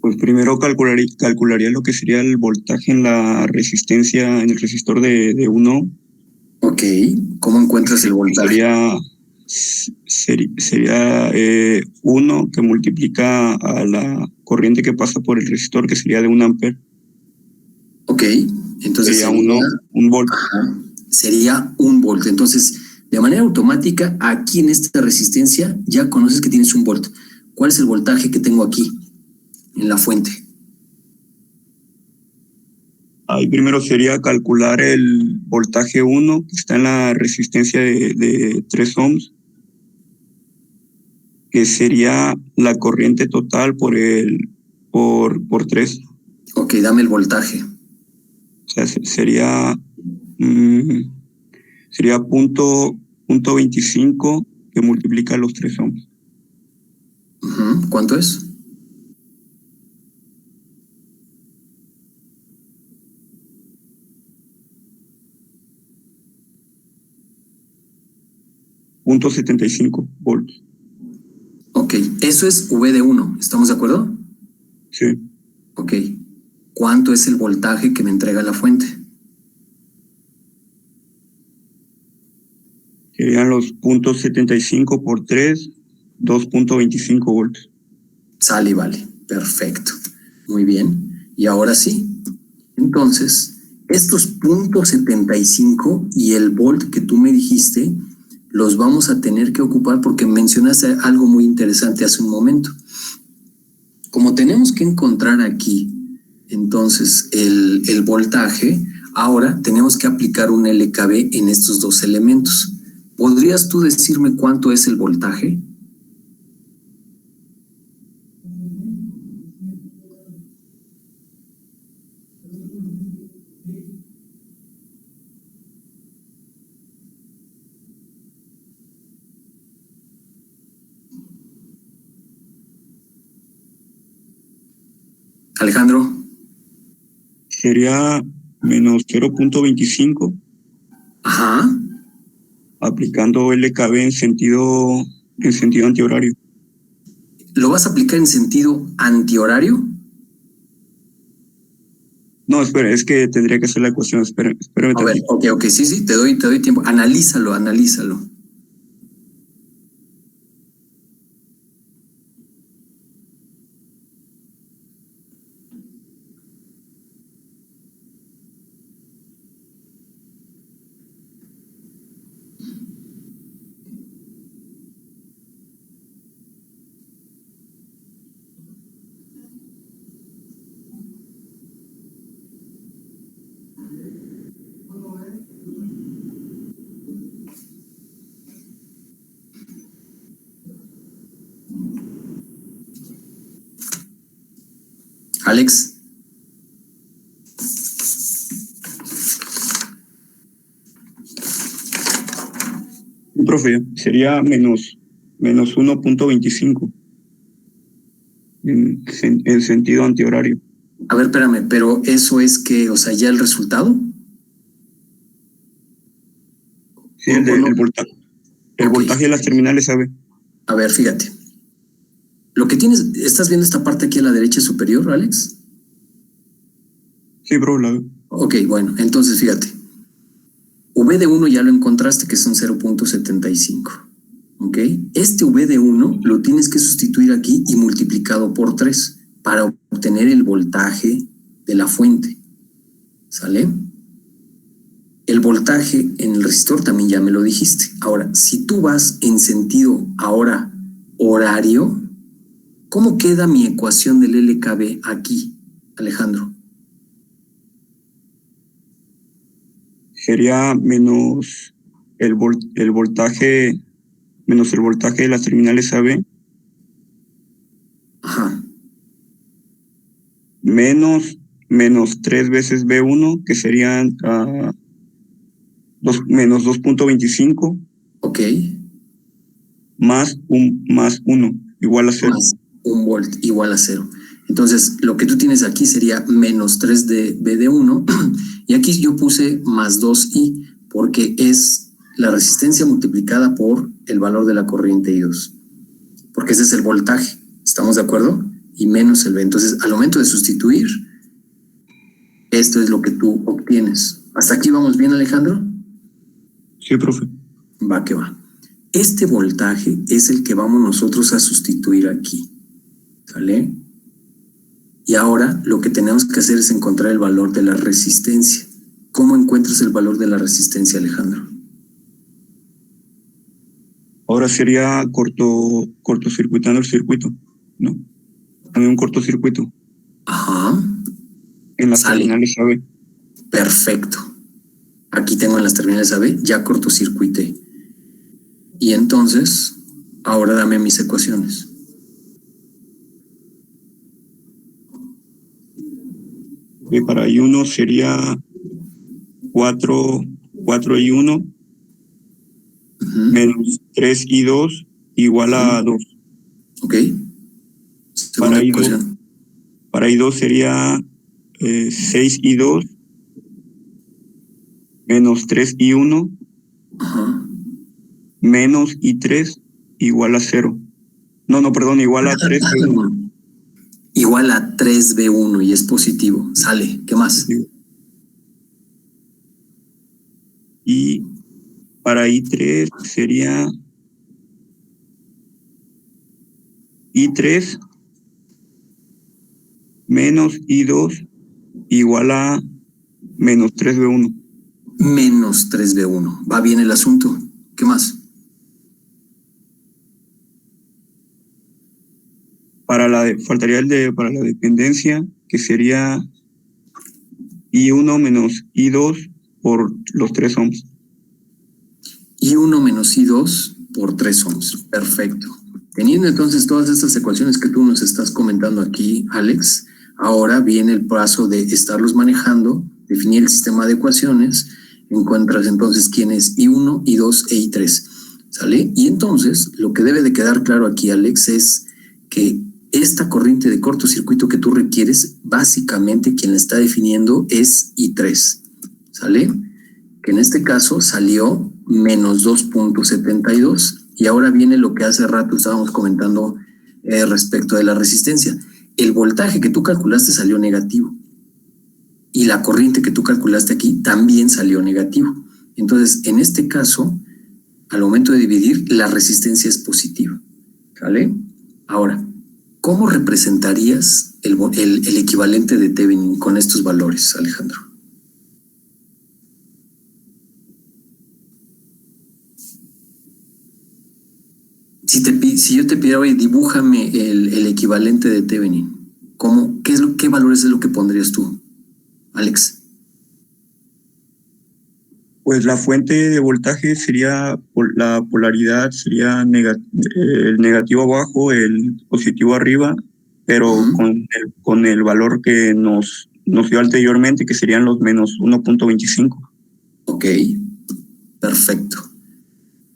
Pues primero calcularía lo que sería el voltaje en la resistencia, en el resistor de 1. Ok, ¿cómo encuentras el voltaje? Sería 1 que multiplica a la corriente que pasa por el resistor, que sería de 1 ampere. Ok, entonces sería un volt. Ajá, sería 1 volt. Entonces, de manera automática, aquí en esta resistencia ya conoces que tienes 1 volt. ¿Cuál es el voltaje que tengo aquí en la fuente? Ahí primero sería calcular el voltaje 1, que está en la resistencia de 3 ohms, que sería la corriente total por 3. Ok, dame el voltaje. O sea, sería punto 25 que multiplica los 3 ohms. ¿Cuánto es? .75 volts. Ok, eso es V de 1, ¿estamos de acuerdo? Sí. Ok, ¿cuánto es el voltaje que me entrega la fuente? Serían los .75 por 3, 2.25 volts. Sale y vale, perfecto. Muy bien, y ahora sí. Entonces, estos .75 y el volt que tú me dijiste, los vamos a tener que ocupar porque mencionaste algo muy interesante hace un momento. Como tenemos que encontrar aquí, entonces, el voltaje, ahora tenemos que aplicar un LKB en estos dos elementos. ¿Podrías tú decirme cuánto es el voltaje? Alejandro. Sería menos 0.25, Ajá. aplicando LKB en sentido antihorario. ¿Lo vas a aplicar en sentido antihorario? No, espera, es que tendría que hacer la ecuación. Espérame A ver, ok, sí, te doy tiempo. Analízalo. Alex. Profe, sería menos 1.25 en sentido antihorario. A ver, espérame, pero eso es que, o sea, ya el resultado. Sí, el voltaje. El Ok. voltaje de las terminales AB. A ver, fíjate. Lo que tienes, ¿estás viendo esta parte aquí a la derecha superior, Alex? Sí, bro, la veo. Ok, bueno, entonces fíjate. V de 1 ya lo encontraste, que son 0.75. ¿Ok? Este V de 1 lo tienes que sustituir aquí y multiplicado por 3 para obtener el voltaje de la fuente. ¿Sale? El voltaje en el resistor también ya me lo dijiste. Ahora, si tú vas en sentido ahora horario, ¿cómo queda mi ecuación del LKB aquí, Alejandro? Sería menos el voltaje de las terminales AB Ajá. menos 3 veces B1, que serían menos 2.25. Ok. Más 1, igual a 0. Más 1 volt igual a 0. Entonces, lo que tú tienes aquí sería menos 3 de B de 1. Y aquí yo puse más 2I, porque es la resistencia multiplicada por el valor de la corriente I2. Porque ese es el voltaje. ¿Estamos de acuerdo? Y menos el B. Entonces, al momento de sustituir, esto es lo que tú obtienes. ¿Hasta aquí vamos bien, Alejandro? Sí, profe. Va que va. Este voltaje es el que vamos nosotros a sustituir aquí. ¿Sale? Y ahora lo que tenemos que hacer es encontrar el valor de la resistencia. ¿Cómo encuentras el valor de la resistencia, Alejandro? Ahora sería cortocircuitando el circuito, ¿no? Hay un cortocircuito. Ajá. En las Sale. terminales AB. Perfecto. Aquí tengo en las terminales AB, ya cortocircuité. Y entonces, ahora dame mis ecuaciones. Y para I1 sería 4I1 menos 3I2 igual a 2. Ok. Segunda ecuación. Para I2 sería 6I2 menos 3I1 Ajá. menos I3 igual a 0. No, perdón, igual a 3B1. Igual a 3B1 y es positivo. Sale. ¿Qué más? Y para I3 sería I3 menos I2 igual a menos 3B1. Menos 3B1. Va bien el asunto. ¿Qué más? Faltaría para la dependencia, que sería I1 menos I2 por los 3 ohms. I1 menos I2 por 3 ohms. Perfecto. Teniendo entonces todas estas ecuaciones que tú nos estás comentando aquí, Alex, ahora viene el paso de estarlos manejando, definir el sistema de ecuaciones, encuentras entonces quién es I1, I2 e I3. ¿Sale? Y entonces lo que debe de quedar claro aquí, Alex, es que esta corriente de cortocircuito que tú requieres, básicamente quien la está definiendo es I3, ¿sale? Que en este caso salió menos 2.72. Y ahora viene lo que hace rato estábamos comentando respecto de la resistencia. El voltaje que tú calculaste salió negativo. Y la corriente que tú calculaste aquí también salió negativo. Entonces, en este caso, al momento de dividir, la resistencia es positiva. ¿Vale? Ahora, ¿cómo representarías el equivalente de Thevenin con estos valores, Alejandro? Si yo te pidiera, oye, dibújame el equivalente de Thevenin, ¿qué valores es lo que pondrías tú, Alex? Pues la fuente de voltaje sería, la polaridad sería el negativo abajo, el positivo arriba, pero con el valor que nos dio anteriormente, que serían los menos 1.25. Ok, perfecto.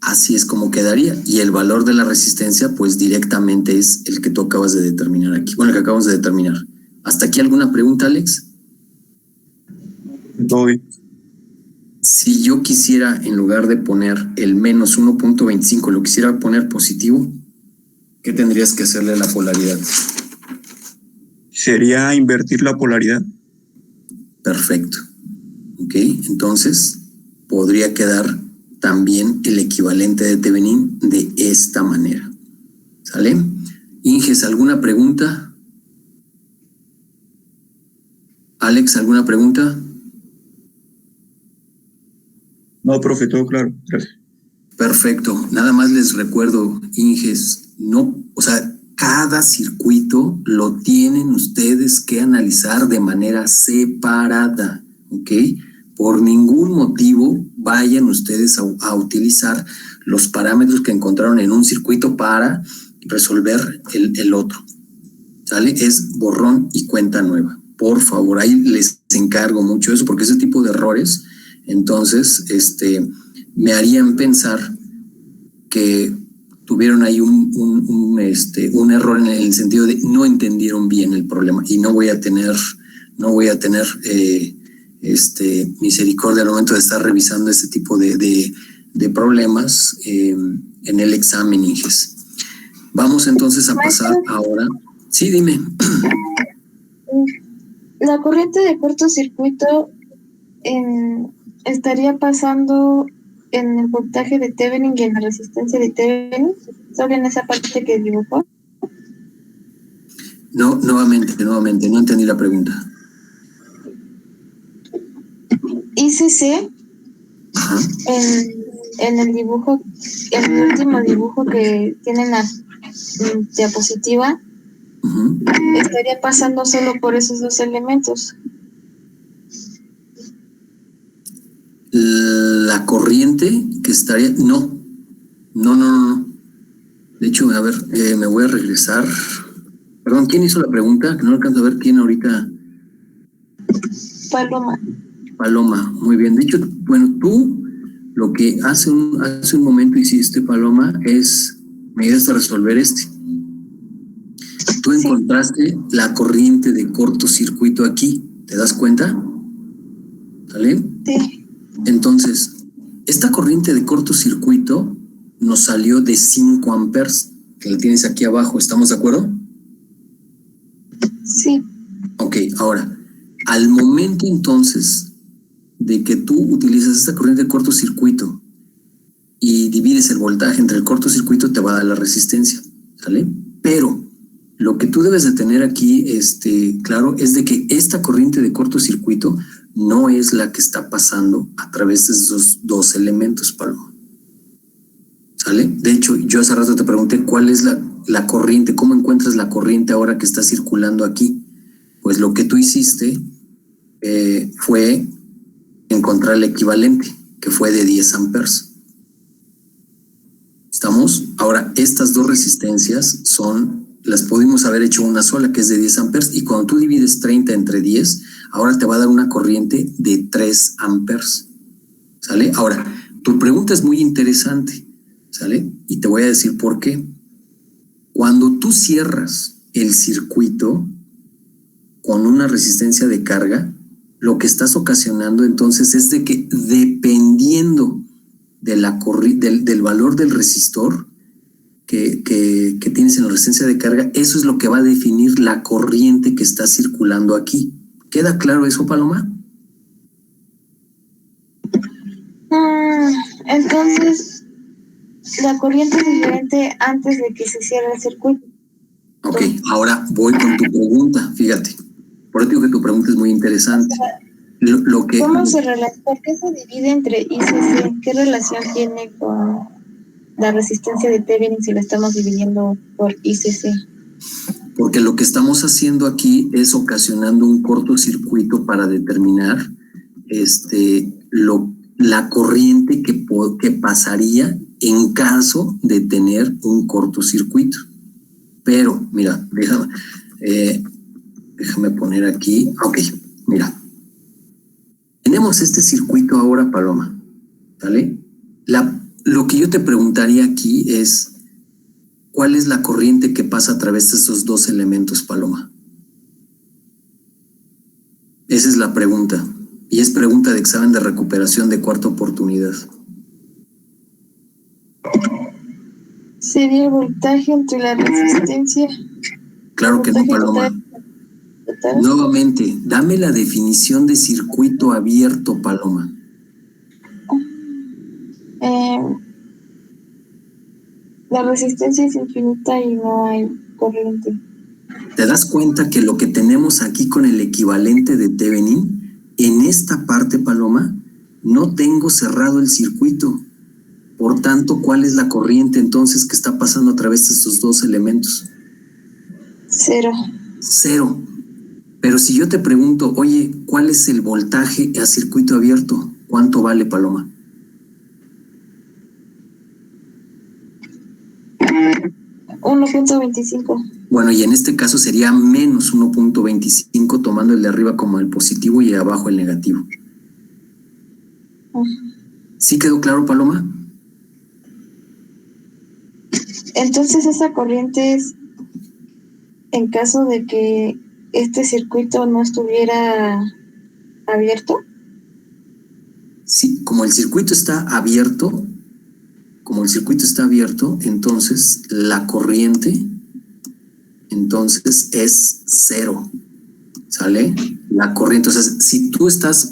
Así es como quedaría. Y el valor de la resistencia, pues directamente es el que tú acabas de determinar aquí. Bueno, el que acabamos de determinar. ¿Hasta aquí alguna pregunta, Alex? Todo bien. Si yo quisiera, en lugar de poner el menos 1.25, lo quisiera poner positivo, ¿qué tendrías que hacerle a la polaridad? Sería invertir la polaridad. Perfecto. Ok, entonces podría quedar también el equivalente de Thevenin de esta manera. ¿Sale? Inges, ¿alguna pregunta? Alex, ¿alguna pregunta? No, profe, todo claro. Gracias. Perfecto. Nada más les recuerdo, Inges, cada circuito lo tienen ustedes que analizar de manera separada, ¿ok? Por ningún motivo vayan ustedes a utilizar los parámetros que encontraron en un circuito para resolver el otro, ¿sale? Es borrón y cuenta nueva. Por favor, ahí les encargo mucho eso, porque ese tipo de errores, entonces, me harían pensar que tuvieron ahí un error en el sentido de no entendieron bien el problema, y no voy a tener misericordia al momento de estar revisando este tipo de problemas en el examen, Inges. Vamos entonces a pasar ahora. Sí, dime. La corriente de cortocircuito estaría pasando en el voltaje de Thevenin y en la resistencia de Thevenin, solo en esa parte que dibujó. No, nuevamente, no entendí la pregunta. ICC, en el dibujo, en el último dibujo que tiene la diapositiva, estaría pasando solo por esos dos elementos. La corriente que estaría... No. De hecho, a ver, me voy a regresar. Perdón, ¿quién hizo la pregunta? Que no alcanzo a ver quién ahorita. Paloma, muy bien. De hecho, bueno, tú lo que hace un momento hiciste, Paloma, es me ayudaste a resolver Tú encontraste la corriente de cortocircuito aquí, ¿te das cuenta? ¿Sale? Sí. Entonces, esta corriente de cortocircuito nos salió de 5 amperes, que la tienes aquí abajo, ¿estamos de acuerdo? Sí. Ok, ahora, al momento entonces de que tú utilizas esta corriente de cortocircuito y divides el voltaje entre el cortocircuito, te va a dar la resistencia, ¿sale? Pero lo que tú debes de tener aquí, claro, es de que esta corriente de cortocircuito no es la que está pasando a través de esos dos elementos, Paloma. ¿Sale? De hecho, yo hace rato te pregunté cuál es la corriente, cómo encuentras la corriente ahora que está circulando aquí. Pues lo que tú hiciste fue encontrar el equivalente, que fue de 10 amperes. ¿Estamos? Ahora, estas dos resistencias las pudimos haber hecho una sola, que es de 10 amperes, y cuando tú divides 30 entre 10, ahora te va a dar una corriente de 3 amperes. ¿Sale? Ahora, tu pregunta es muy interesante, ¿sale? Y te voy a decir por qué. Cuando tú cierras el circuito con una resistencia de carga, lo que estás ocasionando entonces es de que dependiendo de del valor del resistor que tienes en la resistencia de carga, eso es lo que va a definir la corriente que está circulando aquí. ¿Queda claro eso, Paloma? Entonces, la corriente es diferente antes de que se cierre el circuito. Ok, ahora voy con tu pregunta, fíjate. Por eso digo que tu pregunta es muy interesante. ¿Cómo se relaciona? ¿Por qué se divide entre ICC? ¿Qué relación tiene con la resistencia de Thevenin si la estamos dividiendo por ICC? Porque lo que estamos haciendo aquí es ocasionando un cortocircuito para determinar la corriente que pasaría en caso de tener un cortocircuito. Pero, mira, déjame poner aquí. Ok, mira. Tenemos este circuito ahora, Paloma, ¿vale? Lo que yo te preguntaría aquí es, ¿cuál es la corriente que pasa a través de esos dos elementos, Paloma? Esa es la pregunta. Y es pregunta de examen de recuperación de cuarta oportunidad. ¿Sería el voltaje entre la resistencia? Claro que no, Paloma. Total. Nuevamente, dame la definición de circuito abierto, Paloma. La resistencia es infinita y no hay corriente. ¿Te das cuenta que lo que tenemos aquí con el equivalente de Thevenin, en esta parte, Paloma, no tengo cerrado el circuito? Por tanto, ¿cuál es la corriente entonces que está pasando a través de estos dos elementos? Cero. Cero. Pero si yo te pregunto, oye, ¿cuál es el voltaje a circuito abierto? ¿Cuánto vale, Paloma? 1.25. Bueno, y en este caso sería menos 1.25, tomando el de arriba como el positivo y el de abajo el negativo. ¿Sí quedó claro, Paloma? Entonces esa corriente es en caso de que este circuito no estuviera abierto. Sí, como el circuito está abierto, entonces la corriente entonces es cero, ¿sale? La corriente, o sea, si tú estás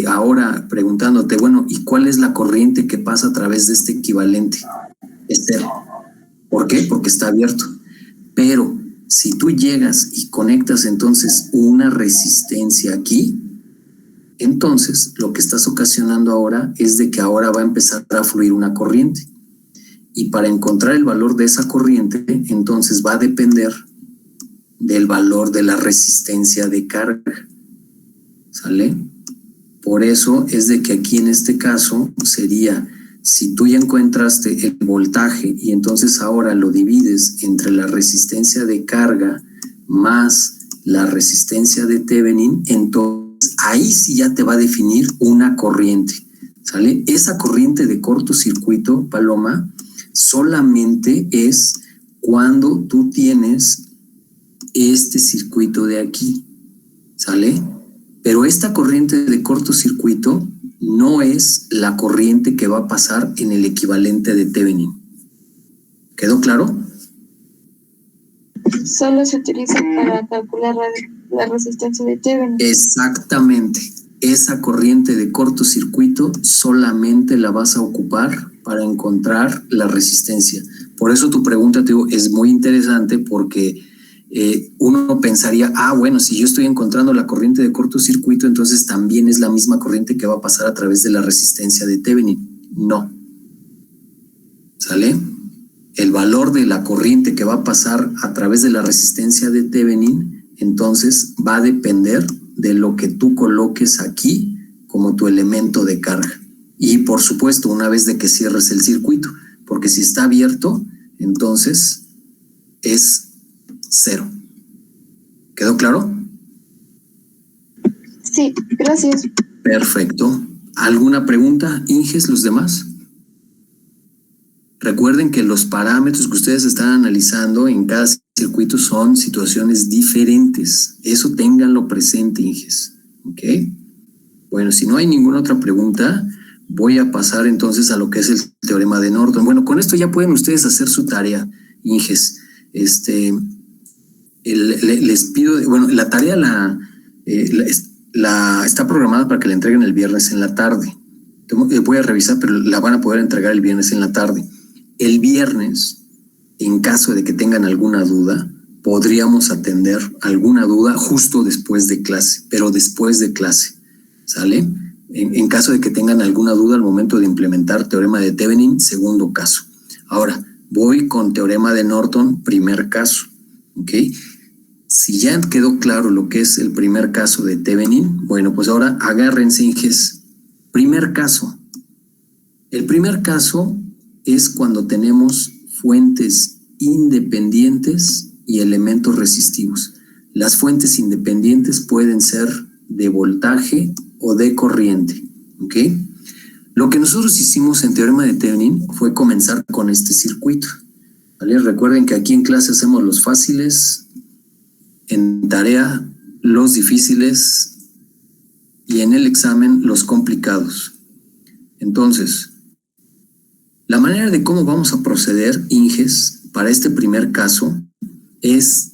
ahora preguntándote, bueno, ¿y cuál es la corriente que pasa a través de este equivalente? Es cero. ¿Por qué? Porque está abierto. Pero si tú llegas y conectas entonces una resistencia aquí, entonces lo que estás ocasionando ahora es de que ahora va a empezar a fluir una corriente. Y para encontrar el valor de esa corriente, entonces va a depender del valor de la resistencia de carga. ¿Sale? Por eso es de que aquí en este caso sería, si tú ya encontraste el voltaje y entonces ahora lo divides entre la resistencia de carga más la resistencia de Thevenin, entonces ahí sí ya te va a definir una corriente. ¿Sale? Esa corriente de cortocircuito, Paloma, solamente es cuando tú tienes este circuito de aquí, ¿sale? Pero esta corriente de cortocircuito no es la corriente que va a pasar en el equivalente de Thevenin. ¿Quedó claro? Solo se utiliza para calcular la resistencia de Thevenin. Exactamente. Esa corriente de cortocircuito solamente la vas a ocupar para encontrar la resistencia. Por eso tu pregunta, te digo, es muy interesante porque uno pensaría, bueno, si yo estoy encontrando la corriente de cortocircuito, entonces también es la misma corriente que va a pasar a través de la resistencia de Thevenin. No. ¿Sale? El valor de la corriente que va a pasar a través de la resistencia de Thevenin, entonces va a depender de lo que tú coloques aquí como tu elemento de carga. Y por supuesto, una vez de que cierres el circuito, porque si está abierto, entonces es cero. ¿Quedó claro? Sí, gracias. Perfecto. ¿Alguna pregunta, Inges, los demás? Recuerden que los parámetros que ustedes están analizando en cada circuito son situaciones diferentes. Eso ténganlo presente, Inges. ¿Ok? Bueno, si no hay ninguna otra pregunta, voy a pasar entonces a lo que es el teorema de Norton. Bueno, con esto ya pueden ustedes hacer su tarea, Inges. Les pido, bueno, la tarea está programada para que la entreguen el viernes en la tarde. Voy a revisar, pero la van a poder entregar el viernes en la tarde. El viernes, en caso de que tengan alguna duda, podríamos atender alguna duda justo después de clase, pero después de clase, ¿sale? En caso de que tengan alguna duda al momento de implementar teorema de Thevenin, segundo caso. Ahora, voy con teorema de Norton, primer caso, ¿ok? Si ya quedó claro lo que es el primer caso de Thevenin, bueno, pues ahora agárrense, Inges. Primer caso. El primer caso es cuando tenemos fuentes independientes y elementos resistivos. Las fuentes independientes pueden ser de voltaje o de corriente, ¿ok? Lo que nosotros hicimos en teorema de Thevenin fue comenzar con este circuito, ¿vale? Recuerden que aquí en clase hacemos los fáciles, en tarea los difíciles y en el examen los complicados. Entonces, la manera de cómo vamos a proceder, Inges, para este primer caso es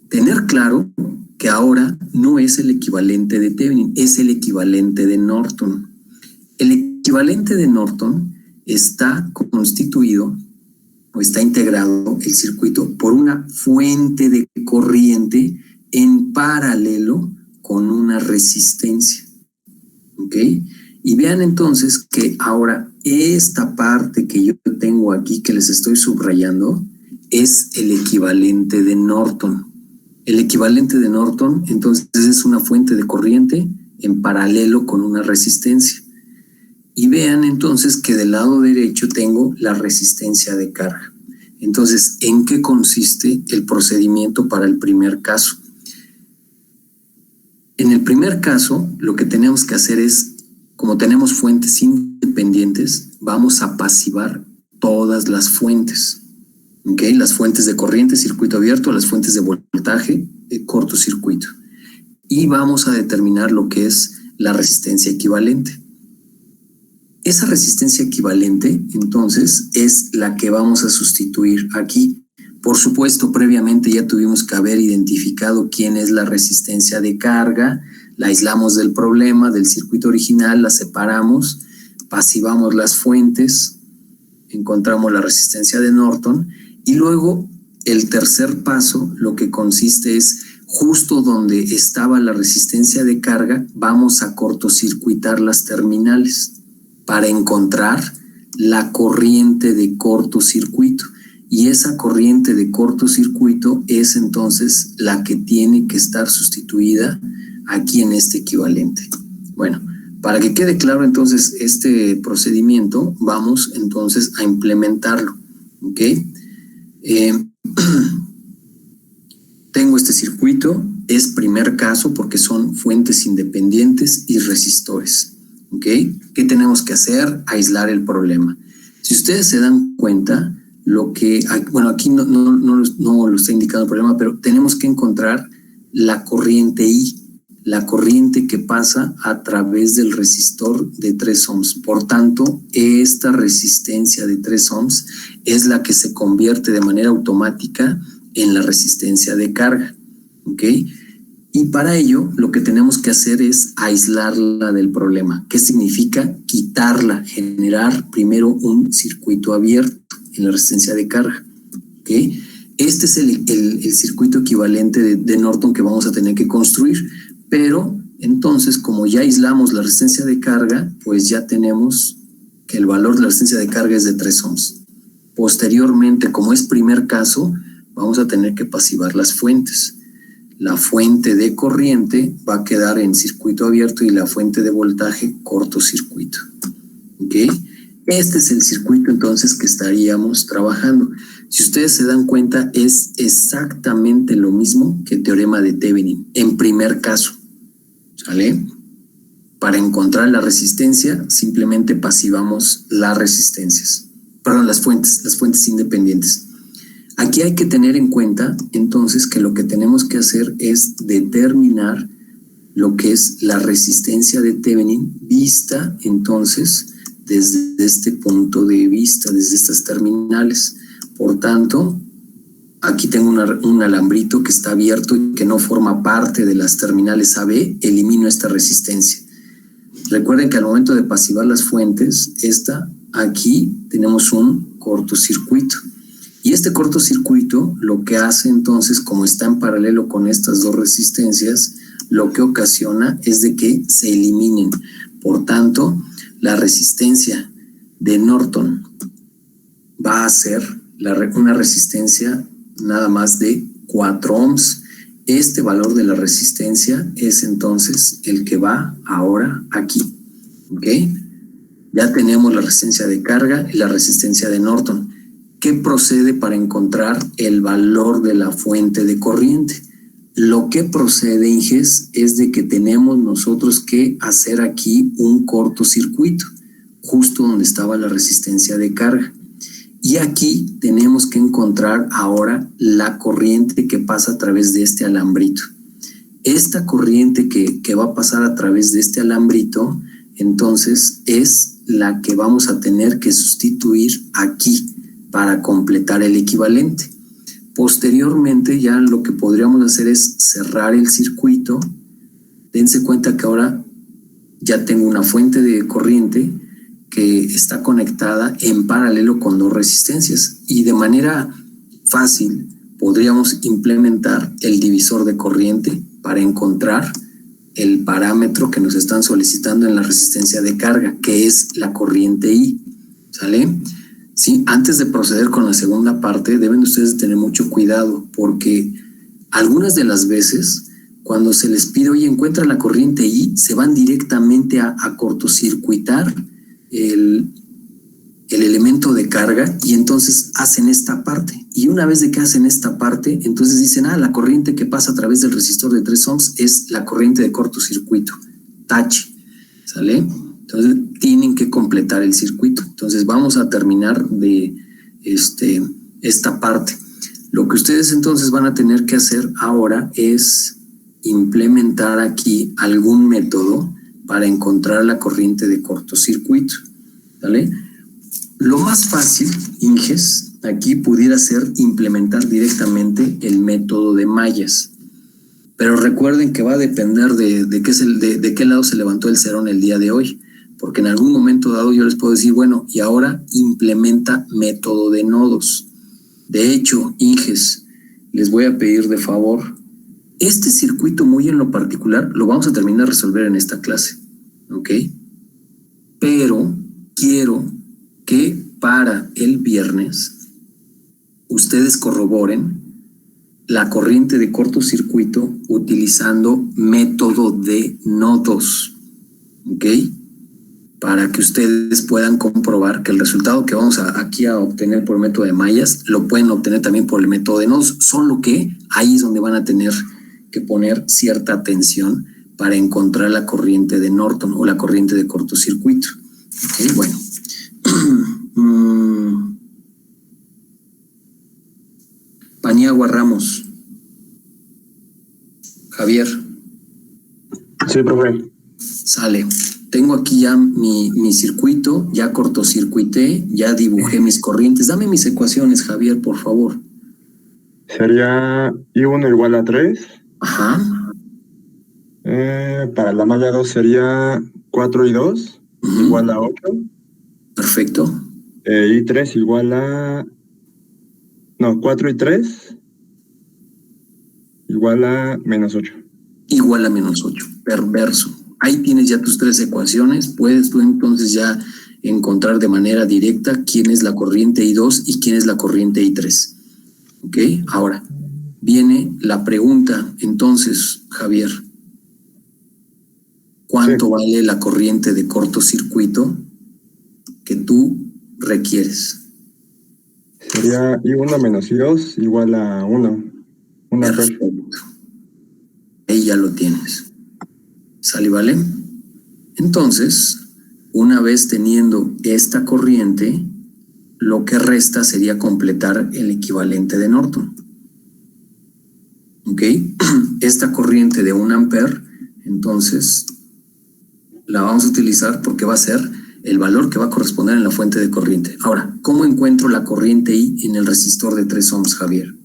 tener claro que ahora no es el equivalente de Thevenin, es el equivalente de Norton. El equivalente de Norton está constituido o está integrado el circuito por una fuente de corriente en paralelo con una resistencia. ¿Ok? Y vean entonces que ahora esta parte que yo tengo aquí que les estoy subrayando es el equivalente de Norton. El equivalente de Norton entonces es una fuente de corriente en paralelo con una resistencia. Y vean entonces que del lado derecho tengo la resistencia de carga. Entonces, ¿en qué consiste el procedimiento para el primer caso? En el primer caso, lo que tenemos que hacer es, como tenemos fuentes independientes, vamos a pasivar todas las fuentes. ¿Ok? Las fuentes de corriente, circuito abierto, las fuentes de voltaje, cortocircuito. Y vamos a determinar lo que es la resistencia equivalente. Esa resistencia equivalente, entonces, es la que vamos a sustituir aquí. Por supuesto, previamente ya tuvimos que haber identificado quién es la resistencia de carga, la aislamos del problema, del circuito original, la separamos, pasivamos las fuentes, encontramos la resistencia de Norton y luego el tercer paso lo que consiste es justo donde estaba la resistencia de carga, vamos a cortocircuitar las terminales para encontrar la corriente de cortocircuito. Y esa corriente de cortocircuito es entonces la que tiene que estar sustituida aquí en este equivalente. Bueno, para que quede claro entonces este procedimiento, vamos entonces a implementarlo. ¿Ok? Tengo este circuito, es primer caso porque son fuentes independientes y resistores. ¿Ok? ¿Qué tenemos que hacer? Aislar el problema. Si ustedes se dan cuenta, lo que, bueno, aquí no lo está indicando el problema, pero tenemos que encontrar la corriente I, la corriente que pasa a través del resistor de 3 ohms. Por tanto, esta resistencia de 3 ohms es la que se convierte de manera automática en la resistencia de carga. ¿Ok? Y para ello, lo que tenemos que hacer es aislarla del problema. ¿Qué significa? Quitarla, generar primero un circuito abierto en la resistencia de carga. ¿Ok? Este es el circuito equivalente de Norton que vamos a tener que construir. Pero entonces, como ya aislamos la resistencia de carga, pues ya tenemos que el valor de la resistencia de carga es de 3 ohms. Posteriormente, como es primer caso, vamos a tener que pasivar las fuentes. La fuente de corriente va a quedar en circuito abierto y la fuente de voltaje cortocircuito. ¿Ok? Este es el circuito entonces que estaríamos trabajando. Si ustedes se dan cuenta, es exactamente lo mismo que el teorema de Thevenin en primer caso. ¿Sale? Para encontrar la resistencia, simplemente pasivamos las resistencias. Perdón, las fuentes independientes. Aquí hay que tener en cuenta entonces que lo que tenemos que hacer es determinar lo que es la resistencia de Thevenin vista entonces desde este punto de vista, desde estas terminales. Por tanto, aquí tengo un alambrito que está abierto y que no forma parte de las terminales AB, elimino esta resistencia. Recuerden que al momento de pasivar las fuentes, aquí tenemos un cortocircuito. Y este cortocircuito lo que hace entonces, como está en paralelo con estas dos resistencias, lo que ocasiona es de que se eliminen. Por tanto, la resistencia de Norton va a ser una resistencia nada más de 4 ohms. Este valor de la resistencia es entonces el que va ahora aquí. ¿Ok? Ya tenemos la resistencia de carga y la resistencia de Norton. ¿Qué procede para encontrar el valor de la fuente de corriente? Lo que procede, Inges, es de que tenemos nosotros que hacer aquí un cortocircuito, justo donde estaba la resistencia de carga. Y aquí tenemos que encontrar ahora la corriente que pasa a través de este alambrito. Esta corriente que va a pasar a través de este alambrito, entonces es la que vamos a tener que sustituir aquí para completar el equivalente. Posteriormente ya lo que podríamos hacer es cerrar el circuito. Dense cuenta que ahora ya tengo una fuente de corriente que está conectada en paralelo con dos resistencias y de manera fácil podríamos implementar el divisor de corriente para encontrar el parámetro que nos están solicitando en la resistencia de carga, que es la corriente I. ¿Sale? Sí, antes de proceder con la segunda parte, deben ustedes tener mucho cuidado porque algunas de las veces cuando se les pide, oye, encuentra la corriente I, se van directamente a cortocircuitar el elemento de carga y entonces hacen esta parte. Y una vez de que hacen esta parte, entonces dicen, la corriente que pasa a través del resistor de 3 ohms es la corriente de cortocircuito. Tache, ¿sale? Entonces tienen que completar el circuito. Entonces vamos a terminar de esta parte. Lo que ustedes entonces van a tener que hacer ahora es implementar aquí algún método para encontrar la corriente de cortocircuito. ¿Vale? Lo más fácil, Inges, aquí pudiera ser implementar directamente el método de mallas. Pero recuerden que va a depender de qué lado se levantó el cerón el día de hoy. Porque en algún momento dado yo les puedo decir, bueno, y ahora implementa método de nodos. De hecho, Inges, les voy a pedir de favor, este circuito muy en lo particular lo vamos a terminar de resolver en esta clase, ¿ok? Pero quiero que para el viernes ustedes corroboren la corriente de cortocircuito utilizando método de nodos, ¿ok? Para que ustedes puedan comprobar que el resultado que vamos aquí a obtener por el método de mallas lo pueden obtener también por el método de nodos, solo que ahí es donde van a tener que poner cierta atención para encontrar la corriente de Norton o la corriente de cortocircuito. Okay, bueno. Paniagua Ramos. Javier. Sí, profe. Sale. Tengo aquí ya mi circuito, ya cortocircuité, ya dibujé mis corrientes. Dame mis ecuaciones, Javier, por favor. Sería I1 igual a 3. Ajá. Para la malla 2 sería 4 y 2 igual a 8. Perfecto. I3 igual a... No, 4 y 3 igual a menos 8. Igual a menos 8. Perverso. Ahí tienes ya tus 3 ecuaciones. Puedes tú entonces ya encontrar de manera directa quién es la corriente I2 y quién es la corriente I3. ¿Ok? Ahora, viene la pregunta. Entonces, Javier, ¿cuánto vale la corriente de cortocircuito que tú requieres? Sería I1 menos I2 igual a 1. Perfecto. Ahí ya lo tienes. ¿Sale, vale? Entonces, una vez teniendo esta corriente, lo que resta sería completar el equivalente de Norton. ¿Ok? Esta corriente de 1 ampere, entonces, la vamos a utilizar porque va a ser el valor que va a corresponder en la fuente de corriente. Ahora, ¿cómo encuentro la corriente I en el resistor de 3 ohms, Javier?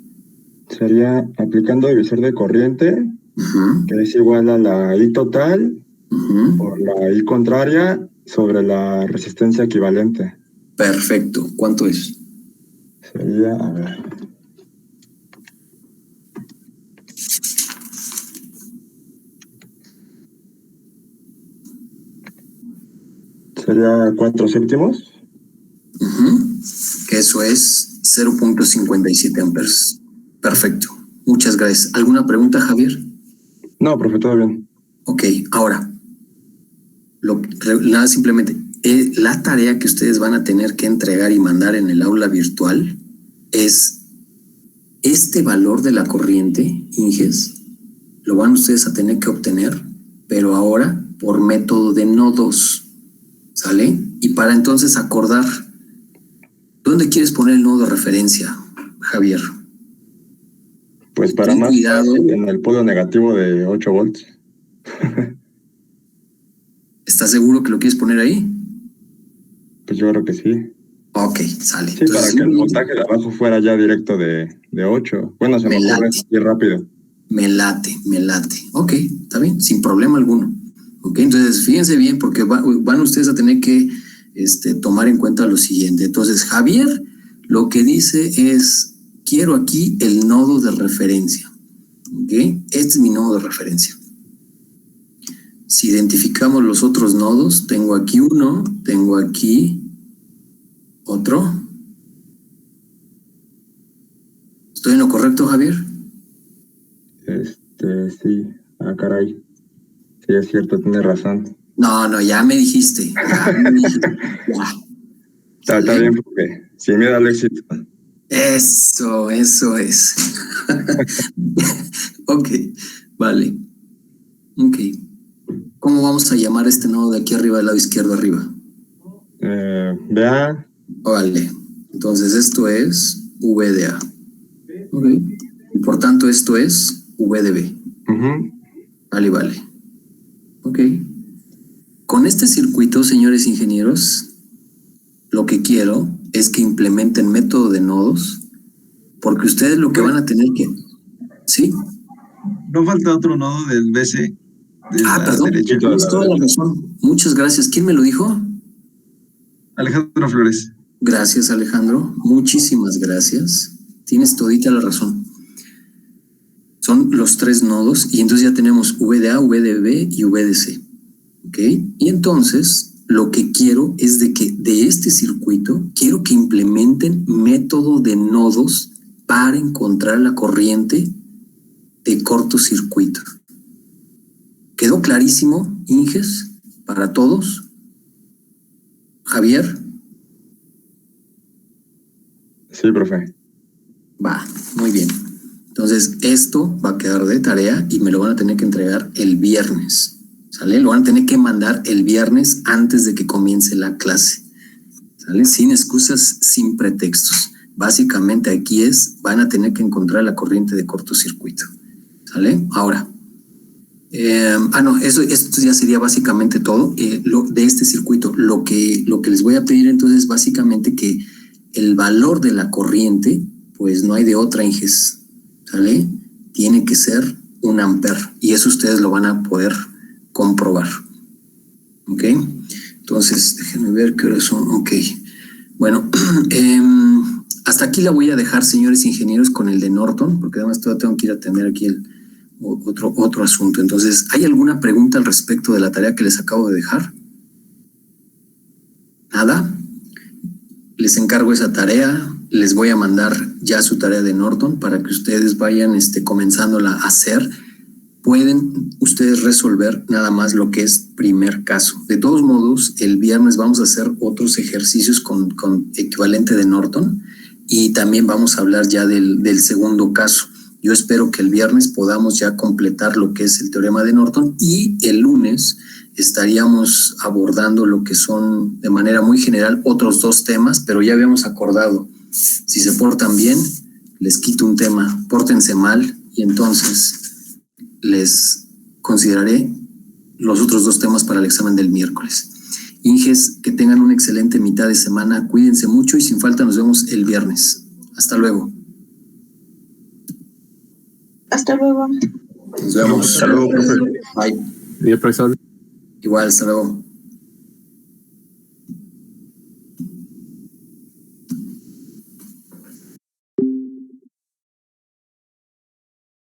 Sería aplicando divisor de corriente, que es igual a la I total por la I contraria sobre la resistencia equivalente. Perfecto. ¿Cuánto es? Sería, a ver. Sería 4 séptimos. Que eso es 0.57 amperes. Perfecto. Muchas gracias. ¿Alguna pregunta, Javier? No, profe, todo bien. Ok, ahora, nada, simplemente, la tarea que ustedes van a tener que entregar y mandar en el aula virtual es este valor de la corriente, Inges, lo van ustedes a tener que obtener, pero ahora por método de nodos, ¿sale? Y para entonces acordar, ¿dónde quieres poner el nodo de referencia, Javier? Pues para Ten más cuidado. fácil, en el polo negativo de 8 volts. ¿Estás seguro que lo quieres poner ahí? Pues yo creo que sí. Ok, sale. Sí, Entonces, para que el voltaje de abajo fuera ya directo de 8. Bueno, se me ocurre así rápido. Me late. Ok, está bien, sin problema alguno. Ok, entonces fíjense bien porque van ustedes a tener que tomar en cuenta lo siguiente. Entonces, Javier lo que dice es, quiero aquí el nodo de referencia. Ok, este es mi nodo de referencia. Si identificamos los otros nodos, tengo aquí uno, tengo aquí otro. ¿Estoy en lo correcto, Javier? Sí. Ah, caray. Sí, es cierto, tienes razón. No, ya me dijiste. Ya. Está bien, porque sí me da el éxito. Eso es. Ok, vale. Ok. ¿Cómo vamos a llamar este nodo de aquí arriba, del lado izquierdo arriba? Vea. Vale. Entonces esto es VDA. Ok. Y por tanto esto es VDB. Vale. Ok. Con este circuito, señores ingenieros, lo que quiero es que implementen método de nodos, porque ustedes lo que van a tener que... ¿Sí? No falta otro nodo del BC. Perdón, tienes toda la razón. Muchas gracias. ¿Quién me lo dijo? Alejandro Flores. Gracias, Alejandro. Muchísimas gracias. Tienes todita la razón. Son los 3 nodos y entonces ya tenemos VDA, VDB y VDC. ¿Ok? Y entonces lo que quiero es de que de este circuito quiero que implementen método de nodos para encontrar la corriente de cortocircuito. ¿Quedó clarísimo, Inges, para todos? Javier. Sí, profe. Va, muy bien. Entonces, esto va a quedar de tarea y me lo van a tener que entregar el viernes. ¿Sale? Lo van a tener que mandar el viernes antes de que comience la clase. ¿Sale? Sin excusas, sin pretextos. Básicamente aquí van a tener que encontrar la corriente de cortocircuito. ¿Sale? Ahora. Esto ya sería básicamente todo de este circuito. Lo que les voy a pedir entonces es básicamente que el valor de la corriente, pues no hay de otra, Inges, ¿sale? Tiene que ser 1 ampere y eso ustedes lo van a poder comprobar. ¿Ok? Entonces, déjenme ver qué horas son. Ok. Bueno, hasta aquí la voy a dejar, señores ingenieros, con el de Norton, porque además todavía tengo que ir a atender aquí otro asunto. Entonces, ¿hay alguna pregunta al respecto de la tarea que les acabo de dejar? ¿Nada? Les encargo esa tarea. Les voy a mandar ya su tarea de Norton para que ustedes vayan comenzándola a hacer. Pueden ustedes resolver nada más lo que es primer caso. De todos modos, el viernes vamos a hacer otros ejercicios con equivalente de Norton y también vamos a hablar ya del segundo caso. Yo espero que el viernes podamos ya completar lo que es el teorema de Norton y el lunes estaríamos abordando lo que son de manera muy general otros 2 temas, pero ya habíamos acordado, si se portan bien, les quito un tema, pórtense mal y entonces les consideraré los otros 2 temas para el examen del miércoles. Inges, que tengan una excelente mitad de semana, cuídense mucho y sin falta nos vemos el viernes. Hasta luego. Hasta luego. Nos vemos. Hasta luego, profe. Bye. Bien, profesor. Igual, hasta luego.